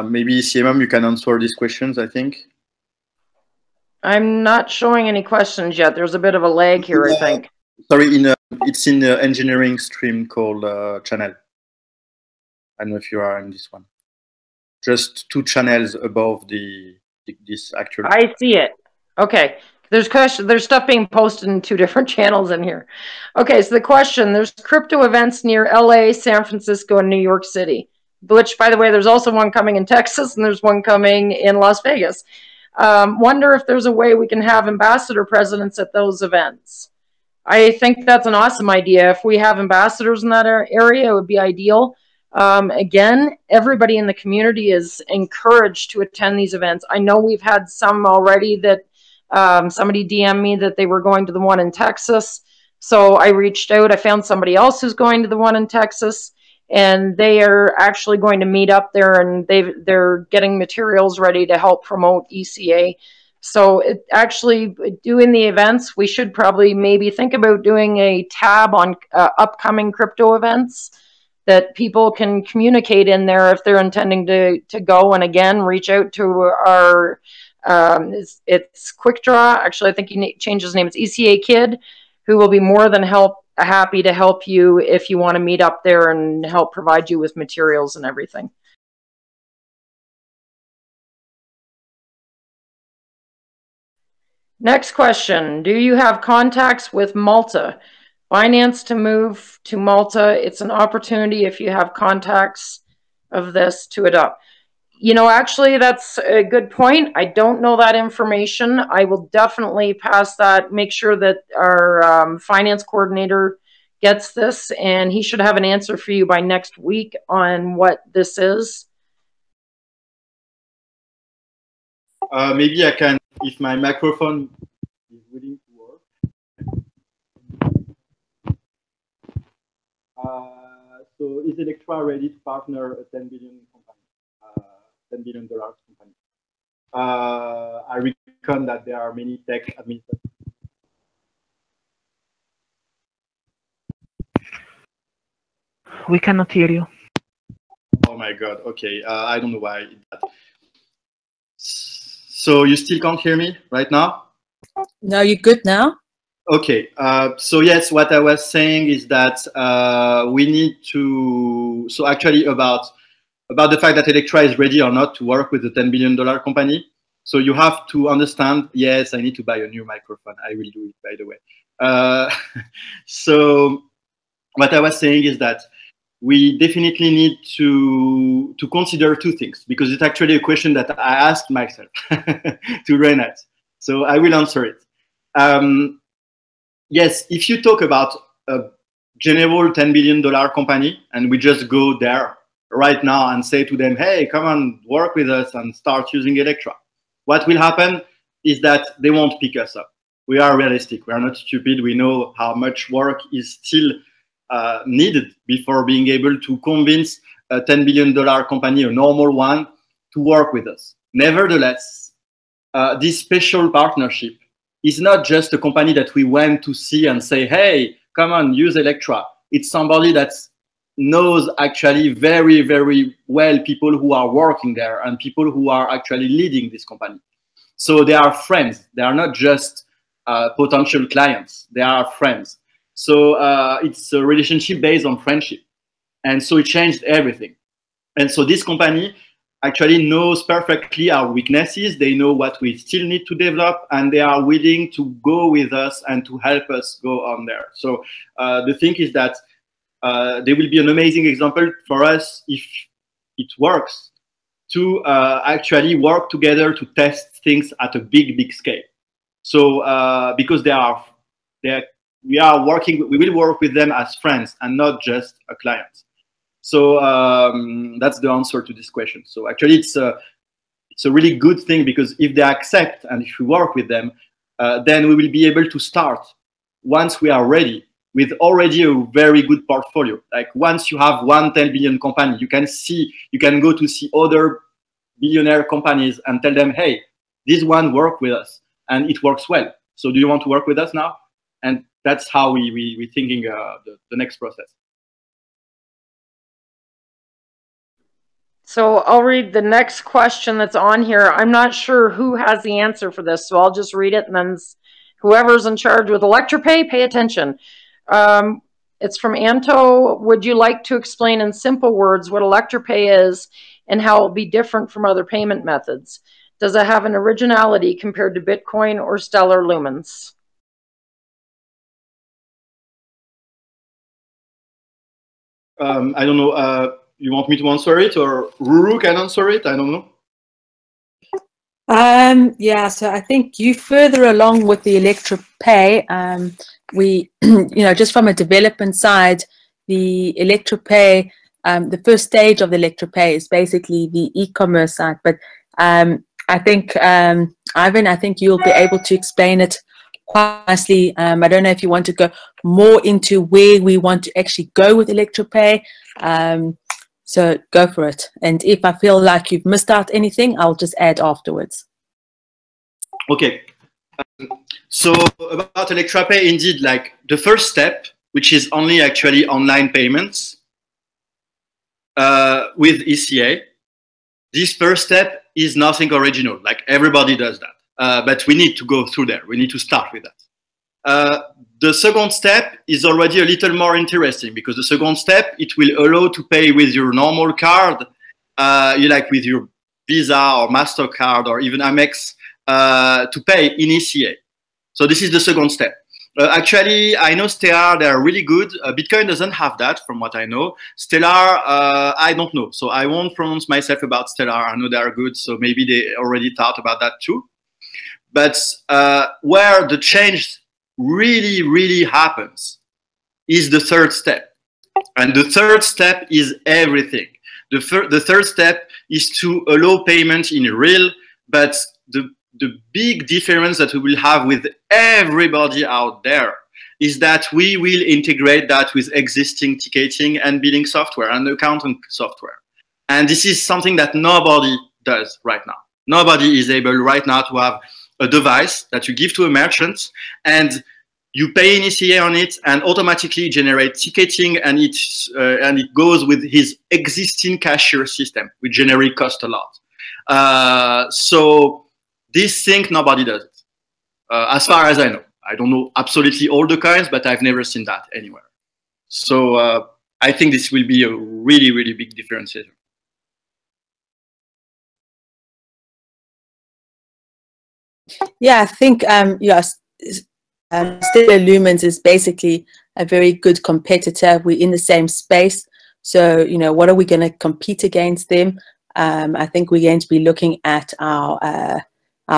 Maybe CMM, you can answer these questions, I think. I'm not showing any questions yet. There's a bit of a lag here, I think. Sorry, it's in the engineering stream called channel. I don't know if you are in this one. Just 2 channels above this actual. I see it. Okay. There's stuff being posted in 2 different channels in here. Okay, so the question, there's crypto events near LA, San Francisco, and New York City. Which, by the way, there's also one coming in Texas, and there's one coming in Las Vegas. Wonder if there's a way we can have ambassador presidents at those events. I think that's an awesome idea. If we have ambassadors in that area, it would be ideal. Again, everybody in the community is encouraged to attend these events. I know we've had some already that somebody DM'd me that they were going to the one in Texas. So I reached out. I found somebody else who's going to the one in Texas, and they are actually going to meet up there, and they're getting materials ready to help promote ECA. So actually doing the events, we should probably maybe think about doing a tab on upcoming crypto events. that people can communicate in there if they're intending to go. And again, reach out to our, it's Quick Draw. Actually, I think he changed his name. It's ECA Kid, who will be more than happy to help you if you want to meet up there and help provide you with materials and everything. Next question. Do you have contacts with Malta? Finance to move to Malta. It's an opportunity if you have contacts of this to adopt. You know, actually, that's a good point. I don't know that information. I will definitely pass that, make sure that our finance coordinator gets this, and he should have an answer for you by next week on what this is. Maybe I can, if my microphone is willing to work. So is Electra ready to partner a 10 billion company, $10 billion company? I reckon that there are many tech administrators. We cannot hear you. Oh my God. Okay. I don't know why. So you still can't hear me right now? No, you're good now. Okay. So yes, what I was saying is that we need to. So actually, about the fact that Electra is ready or not to work with a $10 billion company. So you have to understand. Yes, I need to buy a new microphone. I will do it, by the way. So what I was saying is that we definitely need to consider two things, because it's actually a question that I asked myself to Renat. So I will answer it. Yes, if you talk about a general $10 billion company and we just go there right now and say to them, hey, come on, work with us and start using Electra, what will happen is that they won't pick us up. We are realistic. We are not stupid. We know how much work is still needed before being able to convince a $10 billion company, a normal one, to work with us. Nevertheless, this special partnership is not just a company that we went to see and say, hey, come on, use Electra. It's somebody that knows actually very, very well people who are working there and people who are actually leading this company. So they are friends. They are not just potential clients. They are friends. So it's a relationship based on friendship. And so it changed everything. And so this company actually knows perfectly our weaknesses. They know what we still need to develop, and they are willing to go with us and to help us go on there. So the thing is that there will be an amazing example for us, if it works, to actually work together to test things at a big, big scale. So because we will work with them as friends and not just a client. So that's the answer to this question. So actually, it's a really good thing, because if they accept and if we work with them, then we will be able to start once we are ready with already a very good portfolio. Like once you have one 10 billion company, you can go to see other billionaire companies and tell them, hey, this one worked with us and it works well. So do you want to work with us now? And that's how we're thinking the next process. So I'll read the next question that's on here. I'm not sure who has the answer for this, so I'll just read it, and then whoever's in charge with ElectraPay, pay attention. It's from Anto. Would you like to explain in simple words what ElectraPay is and how it will be different from other payment methods? Does it have an originality compared to Bitcoin or Stellar Lumens? I don't know. You want me to answer it, or Ruru can answer it? I don't know. Yeah, so I think you further along with the ElectraPay. We, just from a development side, the ElectraPay, the first stage of the ElectraPay is basically the e-commerce side. But I think, Ivan, I think you'll be able to explain it quite nicely. I don't know if you want to go more into where we want to actually go with ElectraPay. So go for it. And if I feel like you've missed out anything, I'll just add afterwards. Okay. So about ElectraPay, indeed, like the first step, which is only actually online payments, with ECA. This first step is nothing original, like everybody does that. But we need to go through there. We need to start with that. The second step is already a little more interesting, because the second step, it will allow to pay with your normal card, like with your Visa or MasterCard or even Amex, to pay in ECA. So this is the second step. Actually, I know Stellar, they are really good. Bitcoin doesn't have that, from what I know. Stellar, I don't know. So I won't pronounce myself about Stellar. I know they are good, so maybe they already thought about that too. But where the change really, really happens is the third step. And the third step is everything. The third step is to allow payment in real, but the big difference that we will have with everybody out there is that we will integrate that with existing ticketing and billing software and accounting software. And this is something that nobody does right now. Nobody is able right now to have a device that you give to a merchant and you pay an ECA on it and automatically generate ticketing, and it goes with his existing cashier system, which generally costs a lot. So this thing, nobody does it, as far as I know. I don't know absolutely all the coins, but I've never seen that anywhere. So I think this will be a really, really big differentiator. Yeah, I think yes, Stellar Lumens is basically a very good competitor. We're in the same space, so you know, what are we going to compete against them? I think we're going to be looking at our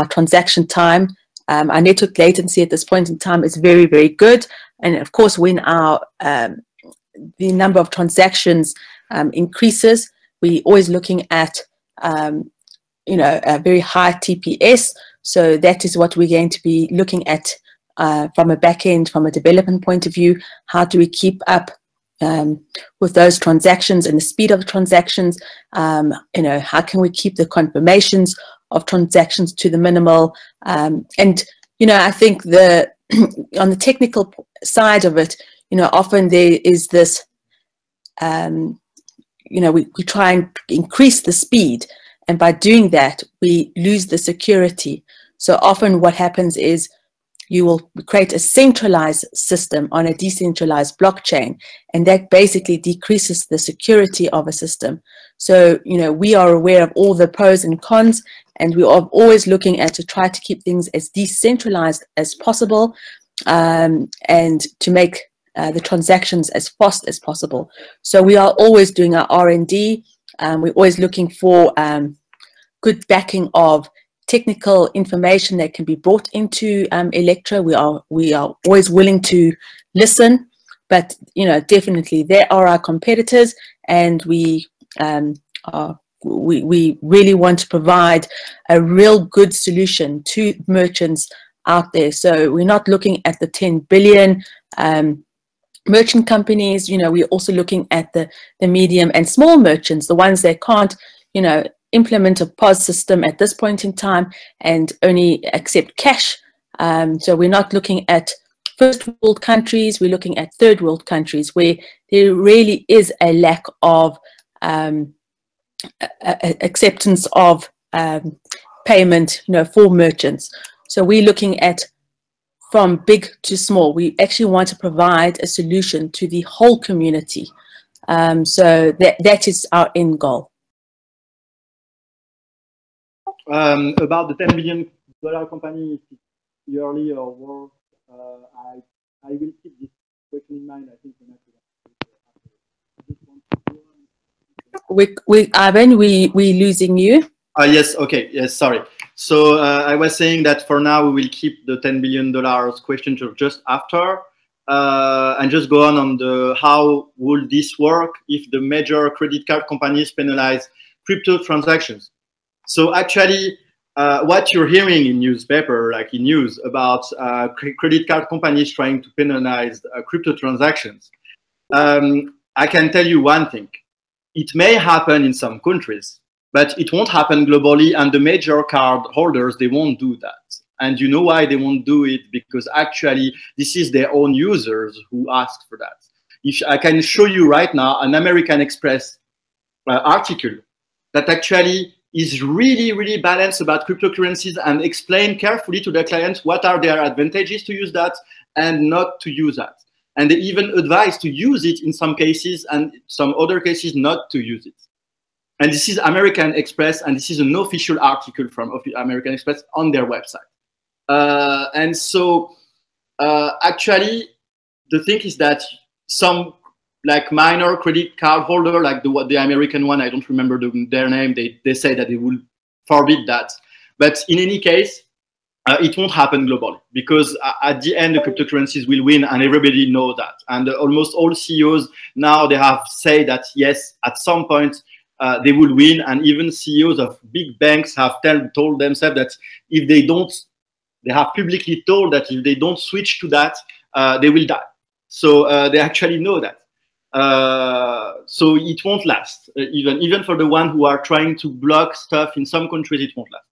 transaction time. Our network latency at this point in time is very, very good, and of course, when our the number of transactions increases, we're always looking at you know, a very high TPS. So that is what we're going to be looking at from a back end, from a development point of view. How do we keep up with those transactions and the speed of the transactions? You know, how can we keep the confirmations of transactions to the minimal? And you know, I think on the technical side of it, you know, often there is this, you know, we try and increase the speed, and by doing that, we lose the security. So often what happens is you will create a centralized system on a decentralized blockchain, and that basically decreases the security of a system. So, you know, we are aware of all the pros and cons, and we are always looking at to try to keep things as decentralized as possible, and to make the transactions as fast as possible. So we are always doing our R&D. We're always looking for good backing of technical information that can be brought into Electro. We are always willing to listen, but you know, definitely they are our competitors, and we really want to provide a real good solution to merchants out there. So we're not looking at the 10 billion merchant companies. You know, we're also looking at the medium and small merchants, the ones that can't, you know, implement a POS system at this point in time and only accept cash. So we're not looking at first world countries, we're looking at third world countries where there really is a lack of acceptance of payment, you know, for merchants. So we're looking at from big to small. We actually want to provide a solution to the whole community. So that is our end goal. About the $10 billion company, yearly or worse, I will keep this question in mind. I think Ivan, we losing you? Yes. Okay. Yes. Sorry. So I was saying that for now we will keep the $10 billion question to just after, and just go on the how would this work if the major credit card companies penalize crypto transactions. So actually, what you're hearing in newspaper, like in news, about credit card companies trying to penalize crypto transactions, I can tell you one thing. It may happen in some countries, but it won't happen globally, and the major card holders, they won't do that. And you know why they won't do it? Because actually, this is their own users who ask for that. If I can show you right now an American Express article that actually is really balanced about cryptocurrencies and explain carefully to the clients what are their advantages to use that and not to use that. And they even advise to use it in some cases and some other cases not to use it. And this is American Express, and this is an official article from American Express on their website. And so actually, the thing is that some like minor credit card holder, like the American one, I don't remember their name, they say that they will forbid that. But in any case, it won't happen globally, because at the end, the cryptocurrencies will win, and everybody knows that. And almost all CEOs now, they have said that, yes, at some point, they will win. And even CEOs of big banks have told themselves that if they don't, they have publicly told that if they don't switch to that, they will die. So they actually know that. So it won't last. Even for the one who are trying to block stuff in some countries, it won't last.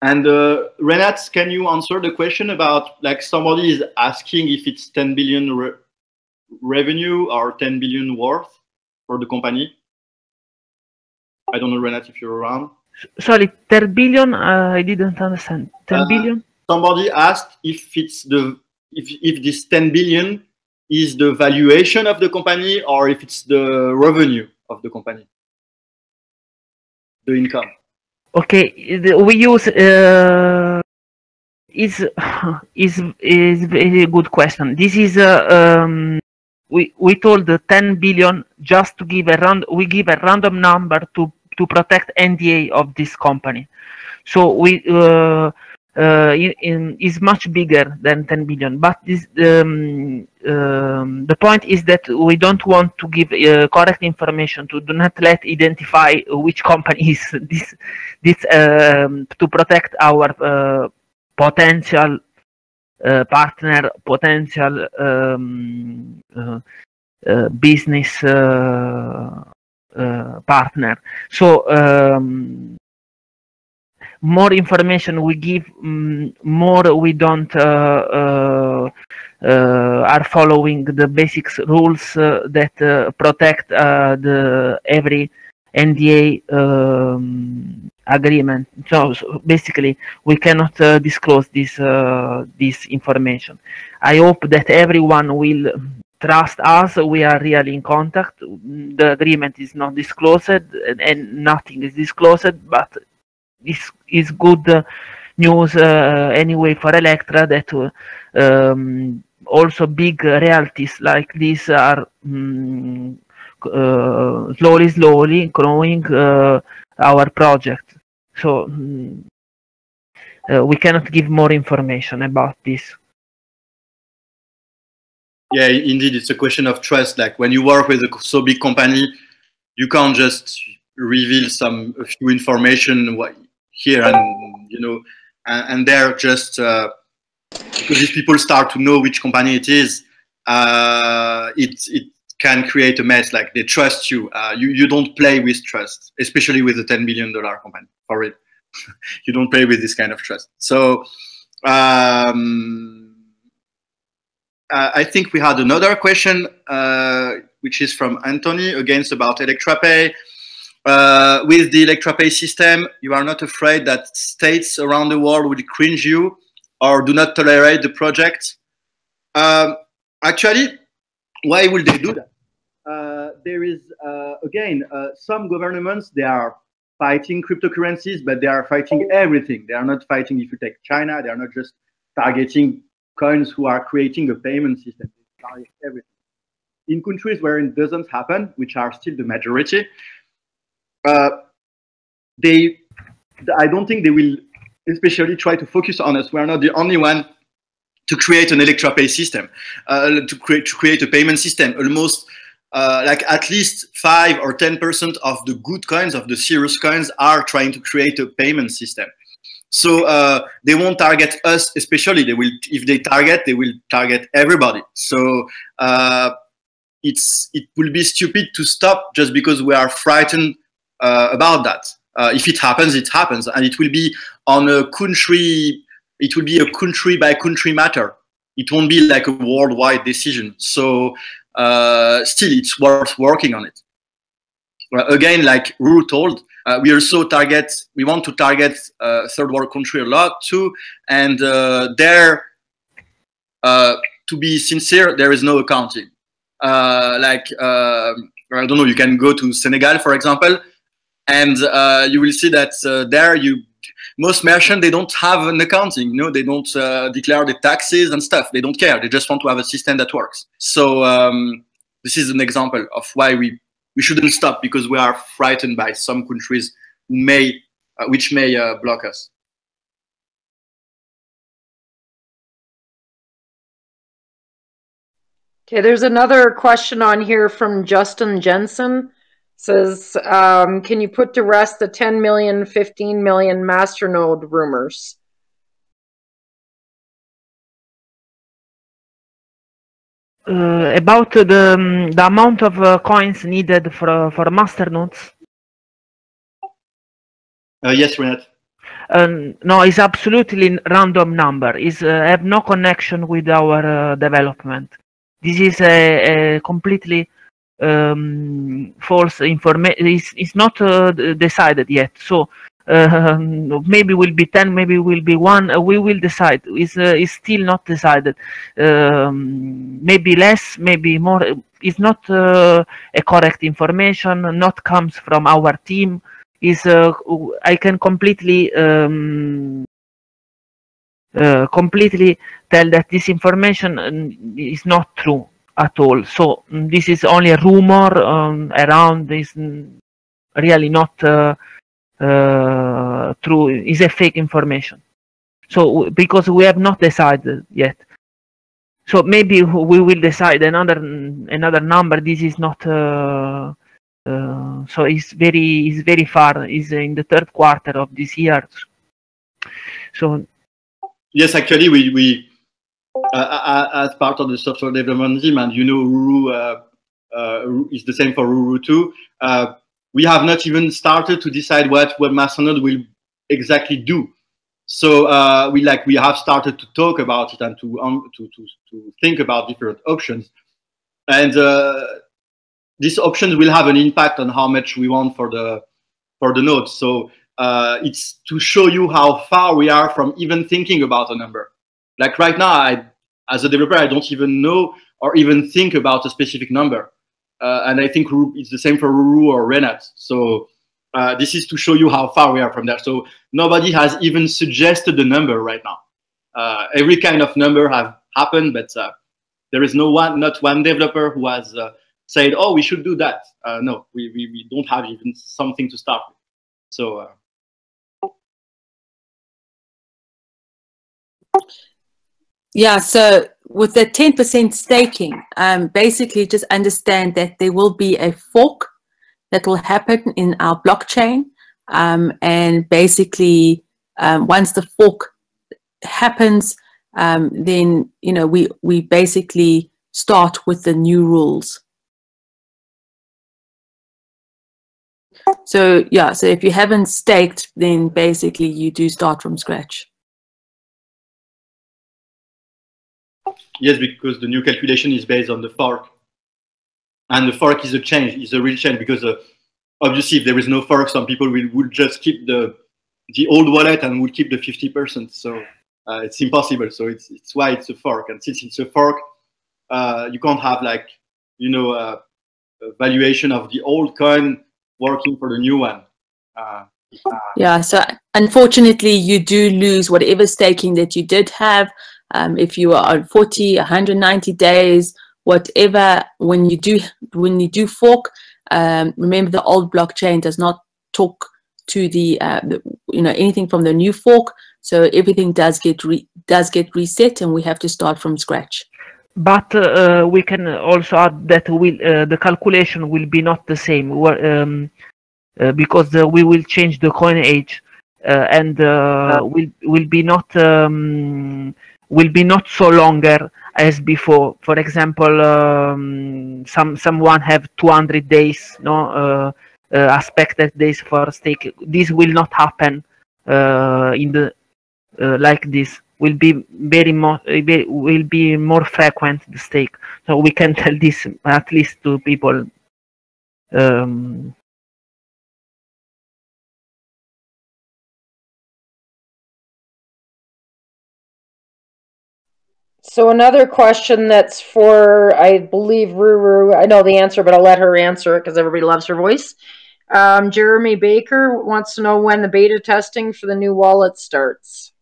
And Renat, can you answer the question about, like, somebody is asking if it's 10 billion revenue or 10 billion worth for the company? I don't know, Renat, if you're around. Sorry, 10 billion? I didn't understand. 10 billion? Somebody asked if it's if this 10 billion is the valuation of the company or if it's the revenue of the company, the income. Okay, we use is very good question. This is we told the 10 billion just to give we give a random number to protect NDA of this company. So we is much bigger than 10 billion. But this the point is that we don't want to give correct information, to do not let identify which company is this to protect our potential partner, potential business partner. So more information we give, more we don't are following the basic rules that protect the every NDA agreement. So basically, we cannot disclose this information. I hope that everyone will trust us. We are really in contact. The agreement is not disclosed, and nothing is disclosed, but this is good news anyway for Electra, that also big realties like this are slowly growing our project. So we cannot give more information about this. Yeah, indeed, it's a question of trust. Like when you work with a so big company, you can't just reveal a few information here and and there, just because if people start to know which company it is, it can create a mess. Like they trust you. You don't play with trust, especially with a $10 billion company. For it, you don't play with this kind of trust. So I think we had another question, which is from Anthony, again about ElectraPay. With the ElectraPay system, you are not afraid that states around the world will cringe you or do not tolerate the project? Actually, why will they do that? There is, again, some governments, they are fighting cryptocurrencies, but they are fighting everything. They are not fighting, if you take China, they are not just targeting coins who are creating a payment system. They target everything. In countries where it doesn't happen, which are still the majority, I don't think they will especially try to focus on us. We are not the only one to create an ElectraPay system, to create a payment system. Almost like at least 5 or 10% of the good coins, of the serious coins, are trying to create a payment system. So they won't target us especially. They will, if they target, they will target everybody. So it will be stupid to stop just because we are frightened about that. If it happens, it happens, and it will be on a country. It will be a country by country matter. It won't be like a worldwide decision. So still it's worth working on it. Again, like Ruru told, we want to target third world country a lot too, and there, to be sincere, there is no accounting. I don't know, you can go to Senegal, for example, and you will see that there most merchants, they don't have an accounting, they don't declare the taxes and stuff. They don't care. They just want to have a system that works. So this is an example of why we shouldn't stop, because we are frightened by some countries which may block us. Okay, there's another question on here from Justin Jensen. Says, can you put to rest the 10 million, 15 million masternode rumors? About the amount of coins needed for masternodes? Yes, Renat. No, it's absolutely random number. It's have no connection with our development. This is a completely false information. It's not decided yet. So maybe will be 10, maybe will be 1. We will decide. It's still not decided. Maybe less, maybe more. It's not a correct information. Not comes from our team. I can completely tell that this information is not true at all. So this is only a rumor around. This really not true. Is a fake information. So because we have not decided yet. So maybe we will decide another number. This is not. So it's very far. It's in the third quarter of this year. So yes, actually, we as part of the software development team, and Ruru is the same for Ruru too. We have not even started to decide what Masternode will exactly do. So we have started to talk about it and to think about different options, and these options will have an impact on how much we want for the nodes. So it's to show you how far we are from even thinking about a number. Like right now, as a developer, I don't even know or even think about a specific number. And I think it's the same for Ruru or Renat. So this is to show you how far we are from there. So nobody has even suggested a number right now. Every kind of number have happened, but there is not one developer who has said, "Oh, we should do that." No, we don't have even something to start with. So. Yeah, so with the 10% staking, basically just understand that there will be a fork that will happen in our blockchain. And basically, once the fork happens, then, we basically start with the new rules. So, yeah, so if you haven't staked, then basically you do start from scratch. Yes, because the new calculation is based on the fork. And the fork is a change, is a real change, because obviously if there is no fork, some people will just keep the old wallet and will keep the 50%. So it's impossible. So it's why it's a fork. And since it's a fork, you can't have a valuation of the old coin working for the new one. Yeah, so unfortunately you do lose whatever staking that you did have. If you are on 40, 190 days, whatever, when you do fork, remember the old blockchain does not talk to the anything from the new fork, so everything does get reset, and we have to start from scratch. But we can also add that the calculation will be not the same, because we will change the coin age, and will be not so longer as before. For example, someone have 200 days, expected days for stake. This will not happen in the like this. will be will be more frequent the stake. So we can tell this at least to people. So another question that's for, I believe, Ruru. I know the answer, but I'll let her answer it because everybody loves her voice. Jeremy Baker wants to know when the beta testing for the new wallet starts.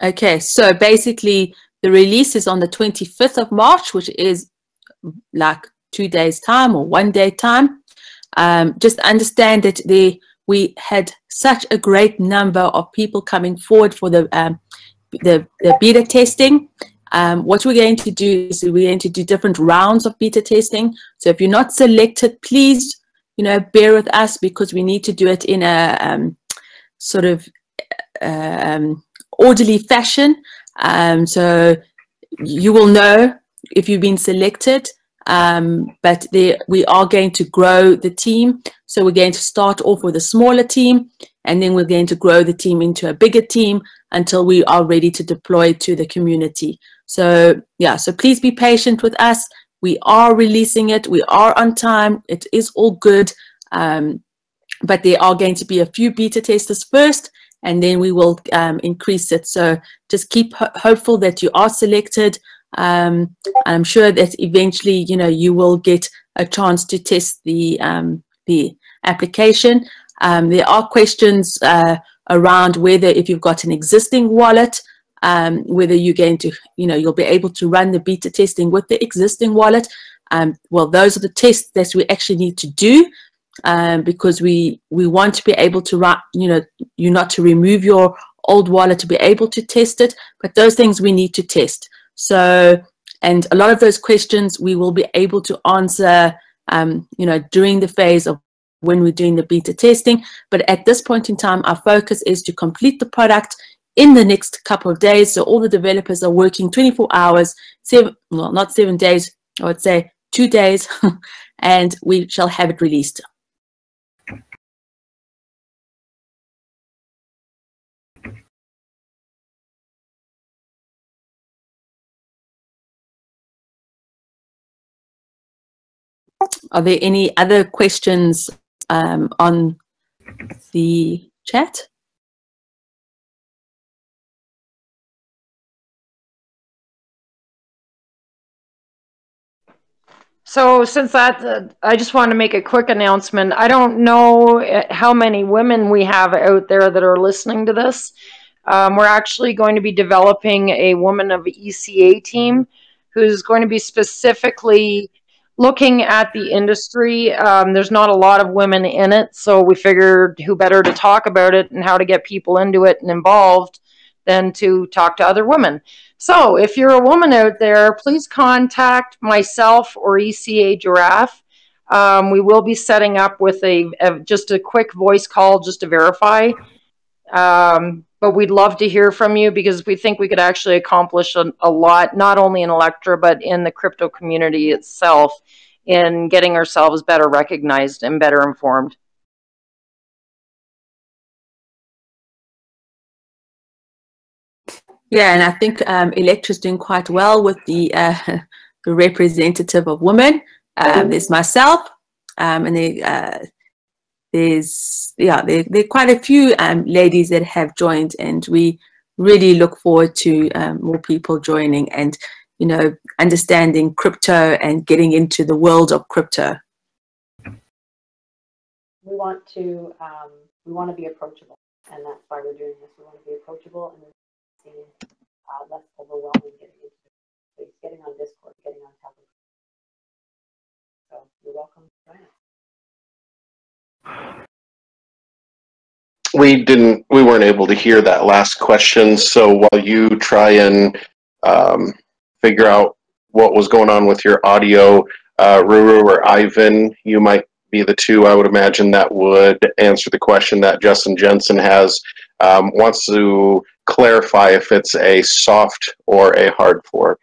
Okay. So basically, the release is on the 25th of March, which is like 2 days time or 1 day time. Just understand that we had such a great number of people coming forward for the beta testing. What we're going to do is we're going to do different rounds of beta testing. So if you're not selected, please, bear with us because we need to do it in a sort of orderly fashion. So you will know if you've been selected, but we are going to grow the team. So we're going to start off with a smaller team, and then we're going to grow the team into a bigger team until we are ready to deploy to the community. So yeah, so please be patient with us. We are releasing it. We are on time. It is all good. But there are going to be a few beta testers first, and then we will increase it. So just keep hopeful that you are selected. I'm sure that eventually, you will get a chance to test the application. There are questions around whether if you've got an existing wallet, whether you're going to, you'll be able to run the beta testing with the existing wallet. Well, those are the tests that we actually need to do. Because we want to be able to run, you not to remove your old wallet to be able to test it, but those things we need to test. So, and a lot of those questions we will be able to answer, during the phase of when we're doing the beta testing. But at this point in time, our focus is to complete the product in the next couple of days. So all the developers are working 24 hours, not 7 days, I would say 2 days, and we shall have it released. Are there any other questions on the chat? So since that, I just want to make a quick announcement. I don't know how many women we have out there that are listening to this. We're actually going to be developing a Woman of ECA team who's going to be specifically looking at the industry. There's not a lot of women in it, so we figured who better to talk about it and how to get people into it and involved than to talk to other women. So if you're a woman out there, please contact myself or ECA Giraffe. We will be setting up with just a quick voice call just to verify. But we'd love to hear from you because we think we could actually accomplish a lot, not only in Electra, but in the crypto community itself, in getting ourselves better recognized and better informed. Yeah, and I think Electra's doing quite well with the representative of women. There's myself, and there's there are quite a few ladies that have joined, and we really look forward to more people joining and understanding crypto and getting into the world of crypto. We want to be approachable, and that's why we're doing this. We want to be approachable and less overwhelming getting into it. Getting on Discord, getting on top of it. So you're welcome to join us. We weren't able to hear that last question. So while you try and figure out what was going on with your audio, Ruru or Ivan, you might be the two, I would imagine, that would answer the question that Justin Jensen has. Wants to clarify if it's a soft or a hard fork.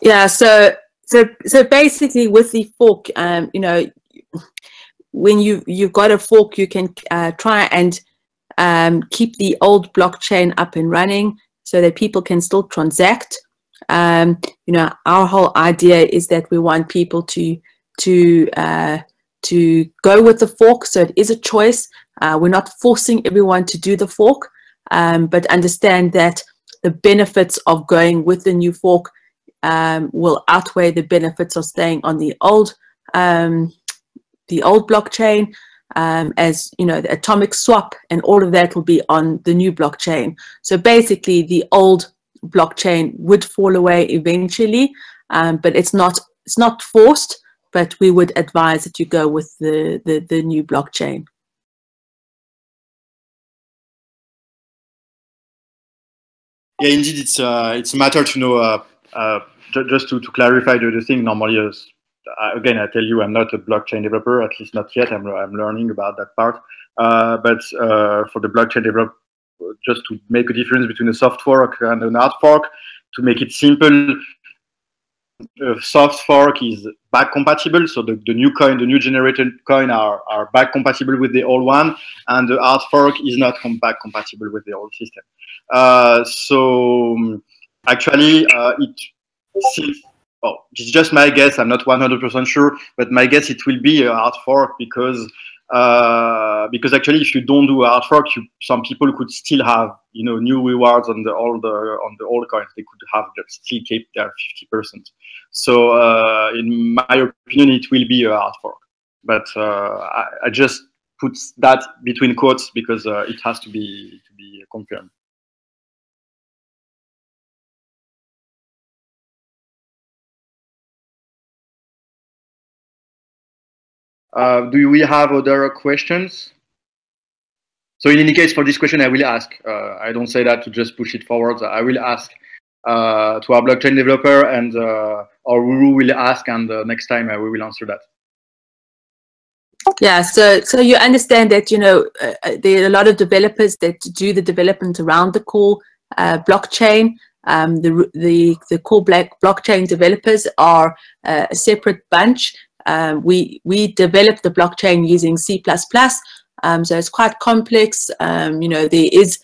Yeah, so basically with the fork, you know, when you've got a fork, you can try and keep the old blockchain up and running so that people can still transact. You know, our whole idea is that we want people to go with the fork, so it is a choice. We're not forcing everyone to do the fork, but understand that the benefits of going with the new fork will outweigh the benefits of staying on the old blockchain. As you know, the atomic swap and all of that will be on the new blockchain. So basically, the old blockchain would fall away eventually, but it's not forced. But we would advise that you go with the new blockchain. Yeah, indeed, it's a matter to know. Just to clarify the thing, normally, again, I tell you, I'm not a blockchain developer, at least not yet. I'm learning about that part. But for the blockchain developer, just to make a difference between a soft fork and an hard fork, to make it simple, a soft fork is back compatible. So the new coin, the new generated coin are back compatible with the old one, and the hard fork is not back compatible with the old system. So actually, well, it's just my guess. I'm not 100% sure, but my guess it will be a hard fork because actually, if you don't do a hard fork, some people could still have, you know, new rewards on the old coins. They could have still keep their 50%. So in my opinion, it will be a hard fork. But I just put that between quotes because it has to be confirmed. Do we have other questions? So in any case, for this question, I will ask. I don't say that to just push it forward. I will ask to our blockchain developer, and our Ruru will ask, and next time we will answer that. Yeah, so you understand that, you know, there are a lot of developers that do the development around the core blockchain. The core blockchain developers are a separate bunch. We developed the blockchain using C++, so it's quite complex. You know, there is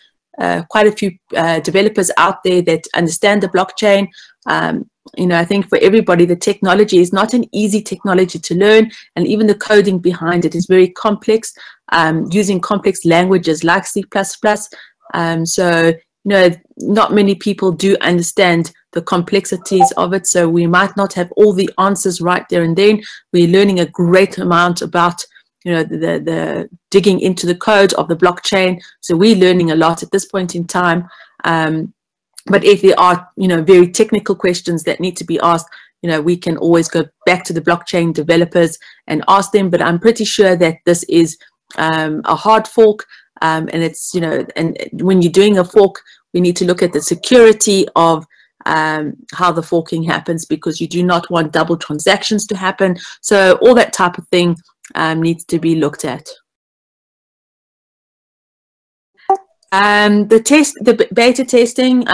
quite a few developers out there that understand the blockchain. You know, I think for everybody, the technology is not an easy technology to learn, and even the coding behind it is very complex, using complex languages like C++. So, you know, not many people do understand the complexities of it, so we might not have all the answers right there and then. We're learning a great amount about, you know, the digging into the code of the blockchain, so we're learning a lot at this point in time. But if there are, you know, very technical questions that need to be asked, you know, we can always go back to the blockchain developers and ask them. But I'm pretty sure that this is a hard fork, and it's, you know, and when you're doing a fork, we need to look at the security of how the forking happens, because you do not want double transactions to happen. So all that type of thing needs to be looked at. The beta testing,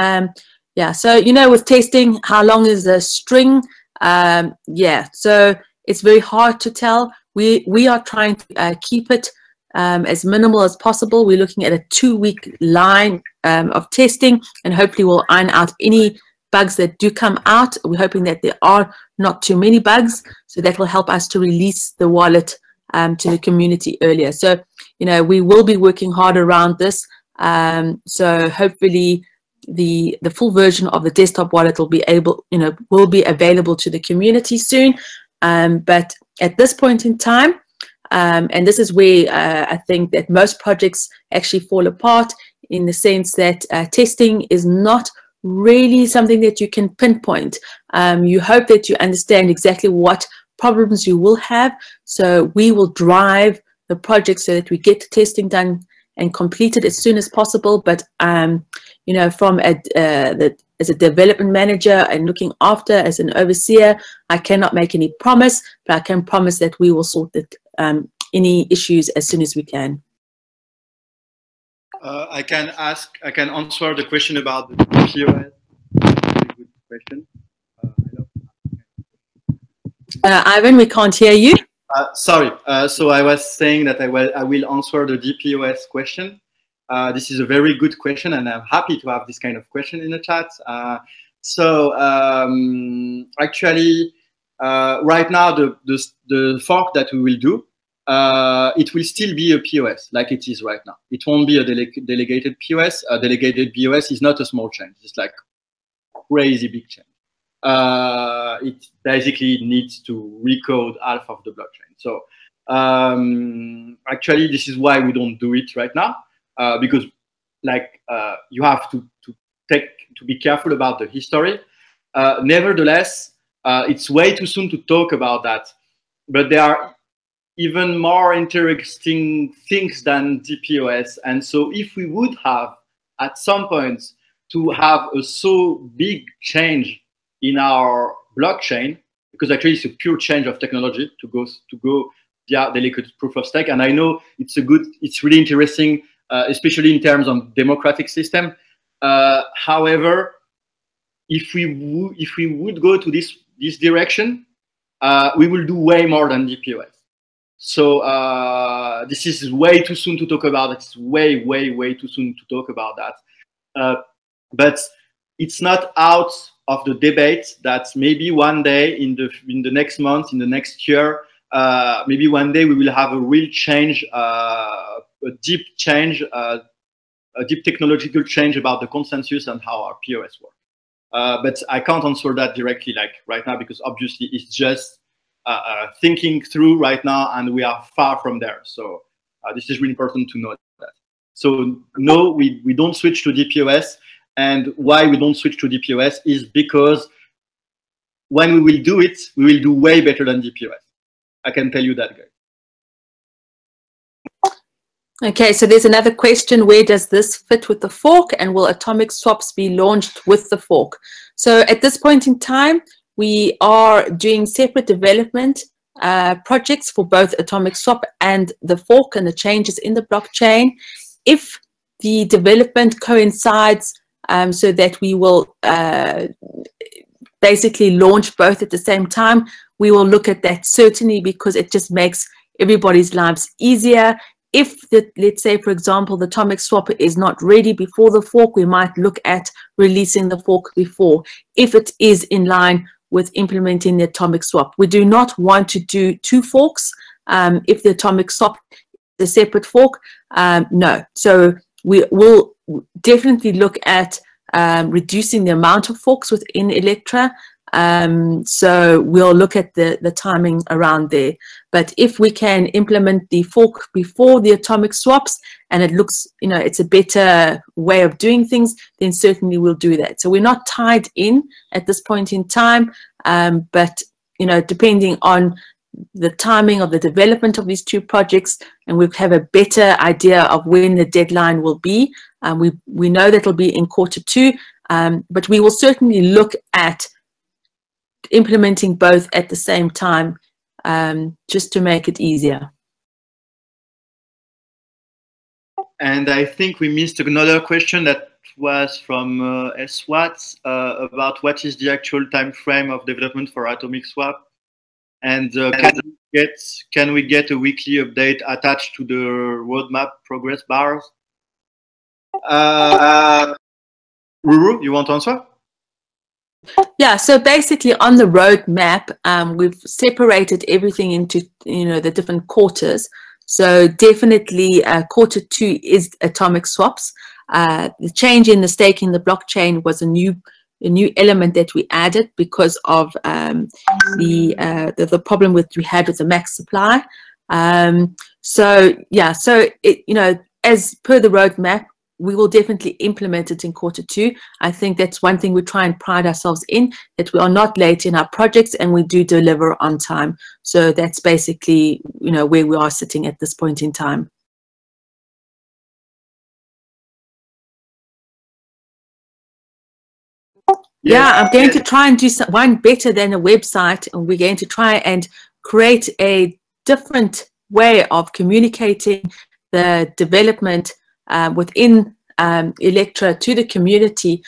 yeah, so, you know, with testing, how long is a string? Yeah, so it's very hard to tell. We are trying to keep it as minimal as possible. We're looking at a 2-week line of testing, and hopefully we'll iron out any bugs that do come out. We're hoping that there are not too many bugs, so that will help us to release the wallet to the community earlier. So, you know, we will be working hard around this. So hopefully the full version of the desktop wallet will be available to the community soon. But at this point in time, and this is where I think that most projects actually fall apart, in the sense that testing is not really something that you can pinpoint. You hope that you understand exactly what problems you will have, so we will drive the project so that we get the testing done and completed as soon as possible. But you know, from as a development manager and looking after as an overseer, I cannot make any promise, but I can promise that we will sort any issues as soon as we can. I can answer the question about the POS. Very good question. Ivan, we can't hear you. Sorry. So I was saying that I will answer the DPoS question. This is a very good question, and I'm happy to have this kind of question in the chat. Actually, right now, the fork that we will do, it will still be a POS like it is right now. It won't be a delegated POS. A delegated POS is not a small change. It's like crazy big change. It basically needs to recode half of the blockchain. So actually, this is why we don't do it right now, because like you have to be careful about the history. Nevertheless, it's way too soon to talk about that. But there are even more interesting things than DPoS. And so if we would have at some point to have a so big change in our blockchain, because actually it's a pure change of technology to go via delegated proof of stake. And I know it's really interesting, especially in terms of democratic system. However, if we would go to this direction, we will do way more than DPoS. So this is way too soon to talk about it. It's way too soon to talk about that. But it's not out of the debate that maybe one day in the next month, in the next year, maybe one day we will have a real change, a deep change, a deep technological change about the consensus and how our POS work. But I can't answer that directly like right now, because obviously it's just thinking through right now, and we are far from there. So this is really important to know that. So no, we don't switch to DPoS. And why we don't switch to DPoS is because when we will do it, we will do way better than DPoS. I can tell you that, guys. Okay, so there's another question. Where does this fit with the fork, and will atomic swaps be launched with the fork? So at this point in time, we are doing separate development projects for both atomic swap and the fork and the changes in the blockchain. If the development coincides so that we will basically launch both at the same time, we will look at that certainly, because it just makes everybody's lives easier. If, let's say, for example, the atomic swap is not ready before the fork, we might look at releasing the fork before, if it is in line with implementing the atomic swap. We do not want to do two forks. If the atomic swap is a separate fork, no. So we will definitely look at reducing the amount of forks within Electra. So we'll look at the timing around there. But if we can implement the fork before the atomic swaps, and it looks, it's a better way of doing things, then certainly we'll do that. So we're not tied in at this point in time, but, depending on the timing of the development of these two projects, and we'll have a better idea of when the deadline will be. We know that it'll be in Q2, but we will certainly look at implementing both at the same time, just to make it easier. And I think we missed another question that was from SWAT about what is the actual time frame of development for atomic swap, and can we get a weekly update attached to the roadmap progress bars? Ruru, you want to answer? Yeah, so basically on the roadmap, we've separated everything into the different quarters. So definitely Q2 is atomic swaps. The change in the stake in the blockchain was a new element that we added because of the problem we had with the max supply. So yeah, so as per the roadmap, we will definitely implement it in Q2. I think that's one thing we try and pride ourselves in, that we are not late in our projects and we do deliver on time. So that's basically, where we are sitting at this point in time. Yeah, I'm going to try and do one better than a website, and we're going to try and create a different way of communicating the development within Electra to the community,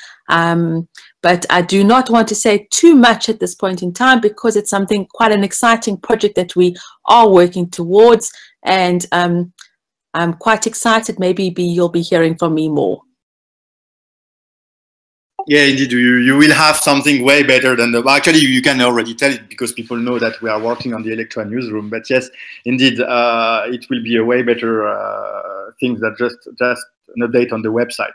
but I do not want to say too much at this point in time because it's something quite an exciting project that we are working towards, and I'm quite excited. Maybe you'll be hearing from me more. Yeah, indeed, you will have something way better than actually you can already tell it because people know that we are working on the Electra newsroom. But yes, indeed, it will be a way better thing than just an update on the website.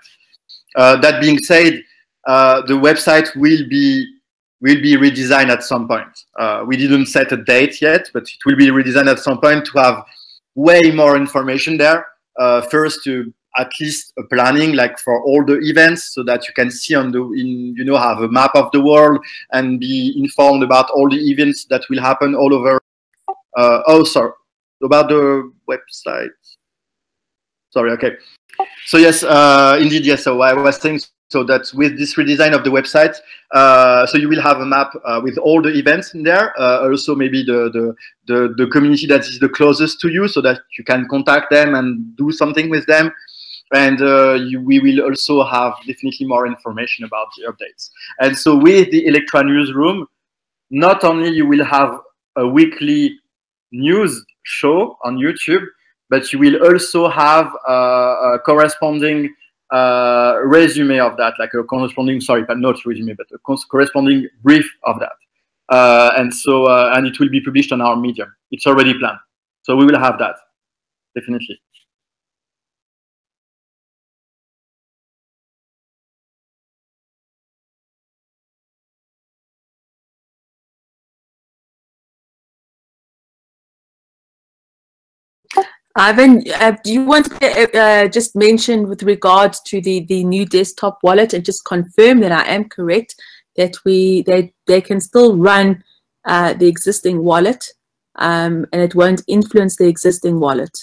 That being said, the website will be redesigned at some point. We didn't set a date yet, but it will be redesigned at some point to have way more information there. First, to at least a planning like for all the events, so that you can see have a map of the world and be informed about all the events that will happen all over. Oh, sorry, about the website. Sorry. Okay. So yes, indeed, yes. So I was saying. So that with this redesign of the website, so you will have a map with all the events in there. Also, maybe the community that is the closest to you, so that you can contact them and do something with them. And we will also have definitely more information about the updates. And so with the Electra newsroom, not only you will have a weekly news show on YouTube, but you will also have a corresponding resume of that, like a corresponding, sorry, but not resume, but a corresponding brief of that. And it will be published on our Medium. It's already planned. So we will have that, definitely. Ivan, do you want to just mention with regards to the new desktop wallet and just confirm that I am correct, that they can still run the existing wallet and it won't influence the existing wallet?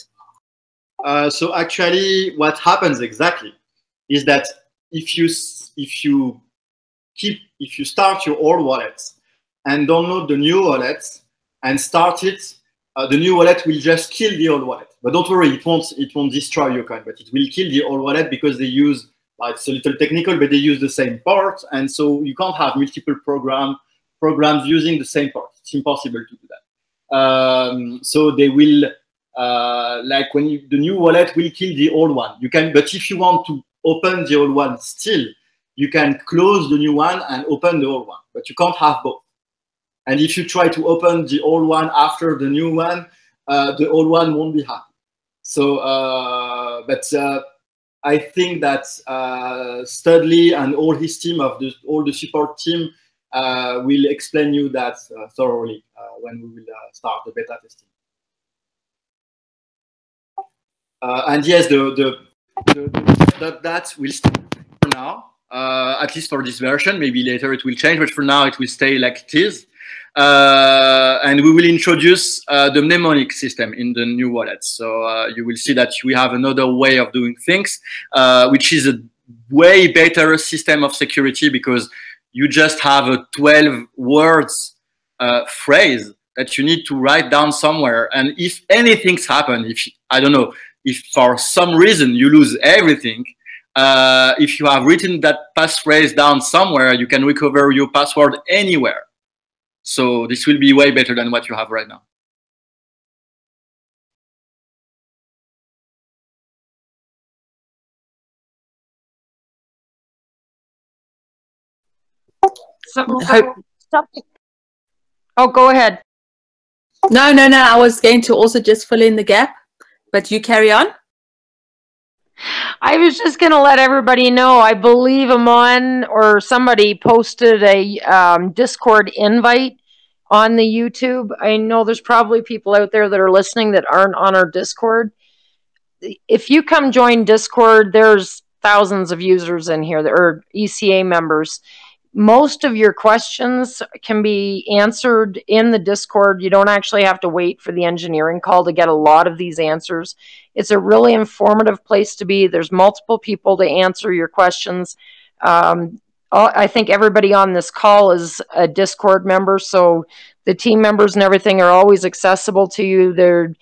So actually what happens exactly is that if you start your old wallets and download the new wallets and start it, the new wallet will just kill the old wallet. But don't worry, it won't destroy your coin, but it will kill the old wallet because they use, it's a little technical, but they use the same port, and so you can't have multiple programs using the same port. It's impossible to do that. So they will, the new wallet will kill the old one. You can, but if you want to open the old one still, you can close the new one and open the old one, but you can't have both. And if you try to open the old one after the new one, the old one won't be happy. So, I think that Studley and all his team all the support team will explain you that thoroughly when we will start the beta testing. And yes, that will stay for now, at least for this version. Maybe later it will change, but for now it will stay like it is. And we will introduce the mnemonic system in the new wallet. So you will see that we have another way of doing things, which is a way better system of security, because you just have a 12 words phrase that you need to write down somewhere. And if anything's happened, I don't know, if for some reason you lose everything, if you have written that passphrase down somewhere, you can recover your password anywhere. So this will be way better than what you have right now. Oh, go ahead. No. I was going to also just fill in the gap, but you carry on. I was just going to let everybody know, I believe Amon or somebody posted a Discord invite on the YouTube. I know there's probably people out there that are listening that aren't on our Discord. If you come join Discord, there's thousands of users in here that are ECA members. Most of your questions can be answered in the Discord. You don't actually have to wait for the engineering call to get a lot of these answers. It's a really informative place to be. There's multiple people to answer your questions. I think everybody on this call is a Discord member, so the team members and everything are always accessible to you.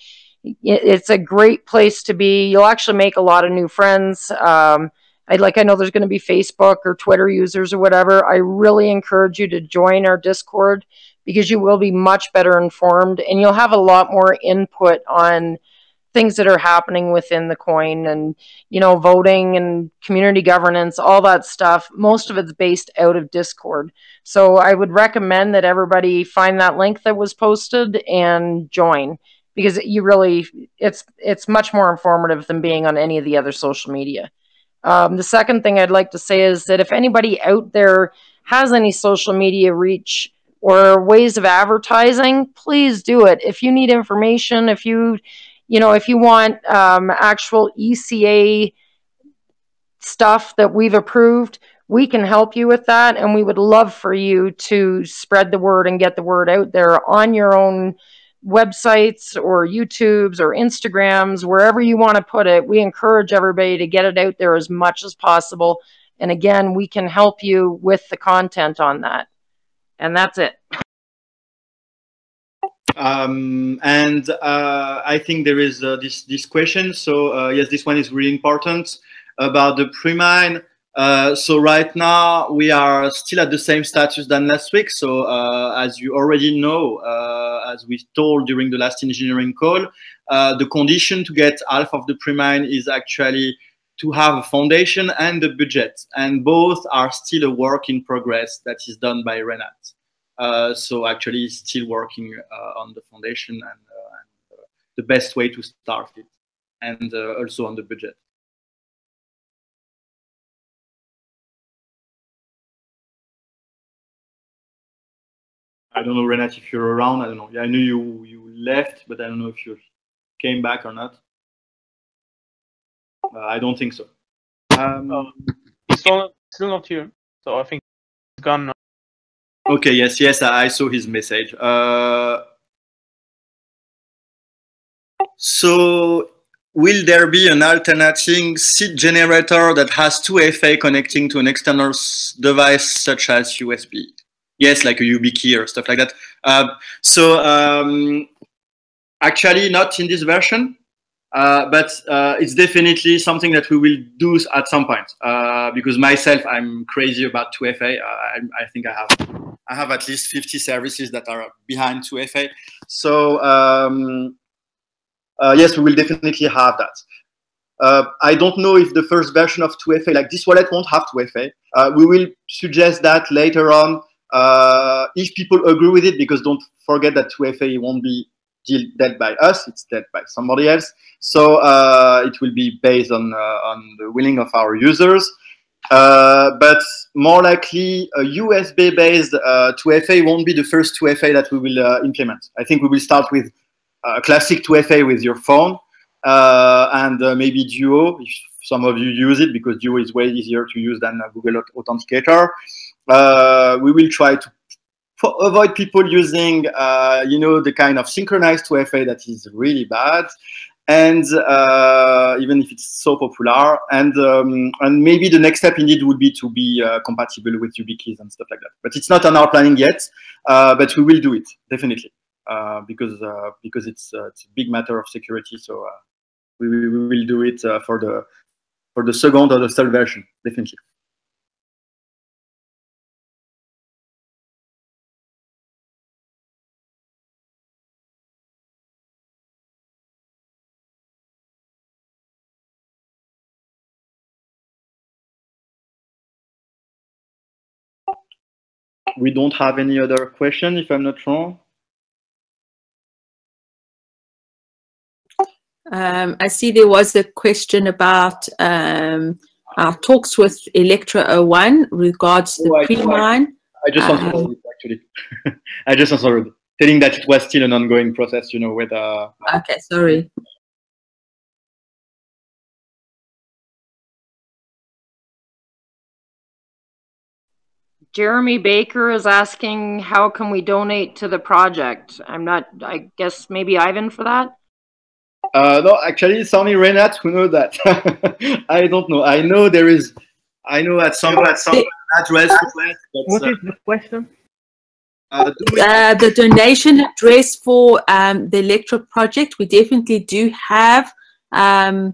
It's a great place to be. You'll actually make a lot of new friends. I know there's going to be Facebook or Twitter users or whatever. I really encourage you to join our Discord, because you will be much better informed and you'll have a lot more input on things that are happening within the coin, and, you know, voting and community governance, all that stuff. Most of it's based out of Discord. So I would recommend that everybody find that link that was posted and join, because you really, it's much more informative than being on any of the other social media. The second thing I'd like to say is that if anybody out there has any social media reach or ways of advertising, please do it. If you need information, if you want actual ECA stuff that we've approved, we can help you with that. And we would love for you to spread the word and get the word out there on your own websites or YouTubes or Instagrams, wherever you want to put it. We encourage everybody to get it out there as much as possible. And again, we can help you with the content on that. And that's it. I think there is this question. So yes, this one is really important about the pre-mine. So right now we are still at the same status than last week. So as you already know, as we told during the last engineering call, the condition to get half of the pre-mine is actually to have a foundation and a budget, and both are still a work in progress that is done by Renat. So actually still working on the foundation and the best way to start it, and also on the budget. I don't know, Renat, if you're around. I don't know. Yeah, I knew you left, but I don't know if you came back or not. I don't think so. He's still not here, so I think he's gone now. Okay, yes, I saw his message. So, will there be an alternating seed generator that has 2FA connecting to an external device such as USB? Yes, like a YubiKey or stuff like that. Actually not in this version, but it's definitely something that we will do at some point. Because myself, I'm crazy about 2FA. I think I have at least 50 services that are behind 2FA. So yes, we will definitely have that. I don't know if the first version of 2FA, like this wallet, won't have 2FA. We will suggest that later on. If people agree with it, because don't forget that 2FA won't be dealt by us, it's dealt by somebody else. So it will be based on the willing of our users. But more likely, a USB-based 2FA won't be the first 2FA that we will implement. I think we will start with a classic 2FA with your phone, and maybe Duo, if some of you use it, because Duo is way easier to use than Google Authenticator. We will try to avoid people using, the kind of synchronized 2FA that is really bad, and even if it's so popular. And maybe the next step indeed would be to be compatible with YubiKeys and stuff like that. But it's not on our planning yet, but we will do it definitely because it's a big matter of security. So we will do it for the second or the third version, definitely. We don't have any other question, if I'm not wrong. I see there was a question about our talks with Electro01 regards the pre-mine. I just answered it, actually. I just answered, telling that it was still an ongoing process, with... Okay, sorry. Jeremy Baker is asking, how can we donate to the project? I guess maybe Ivan for that? No, actually, it's only Renat who knows that. I don't know. I know at some address. What is the question? The donation address for the Electro project. We definitely do have a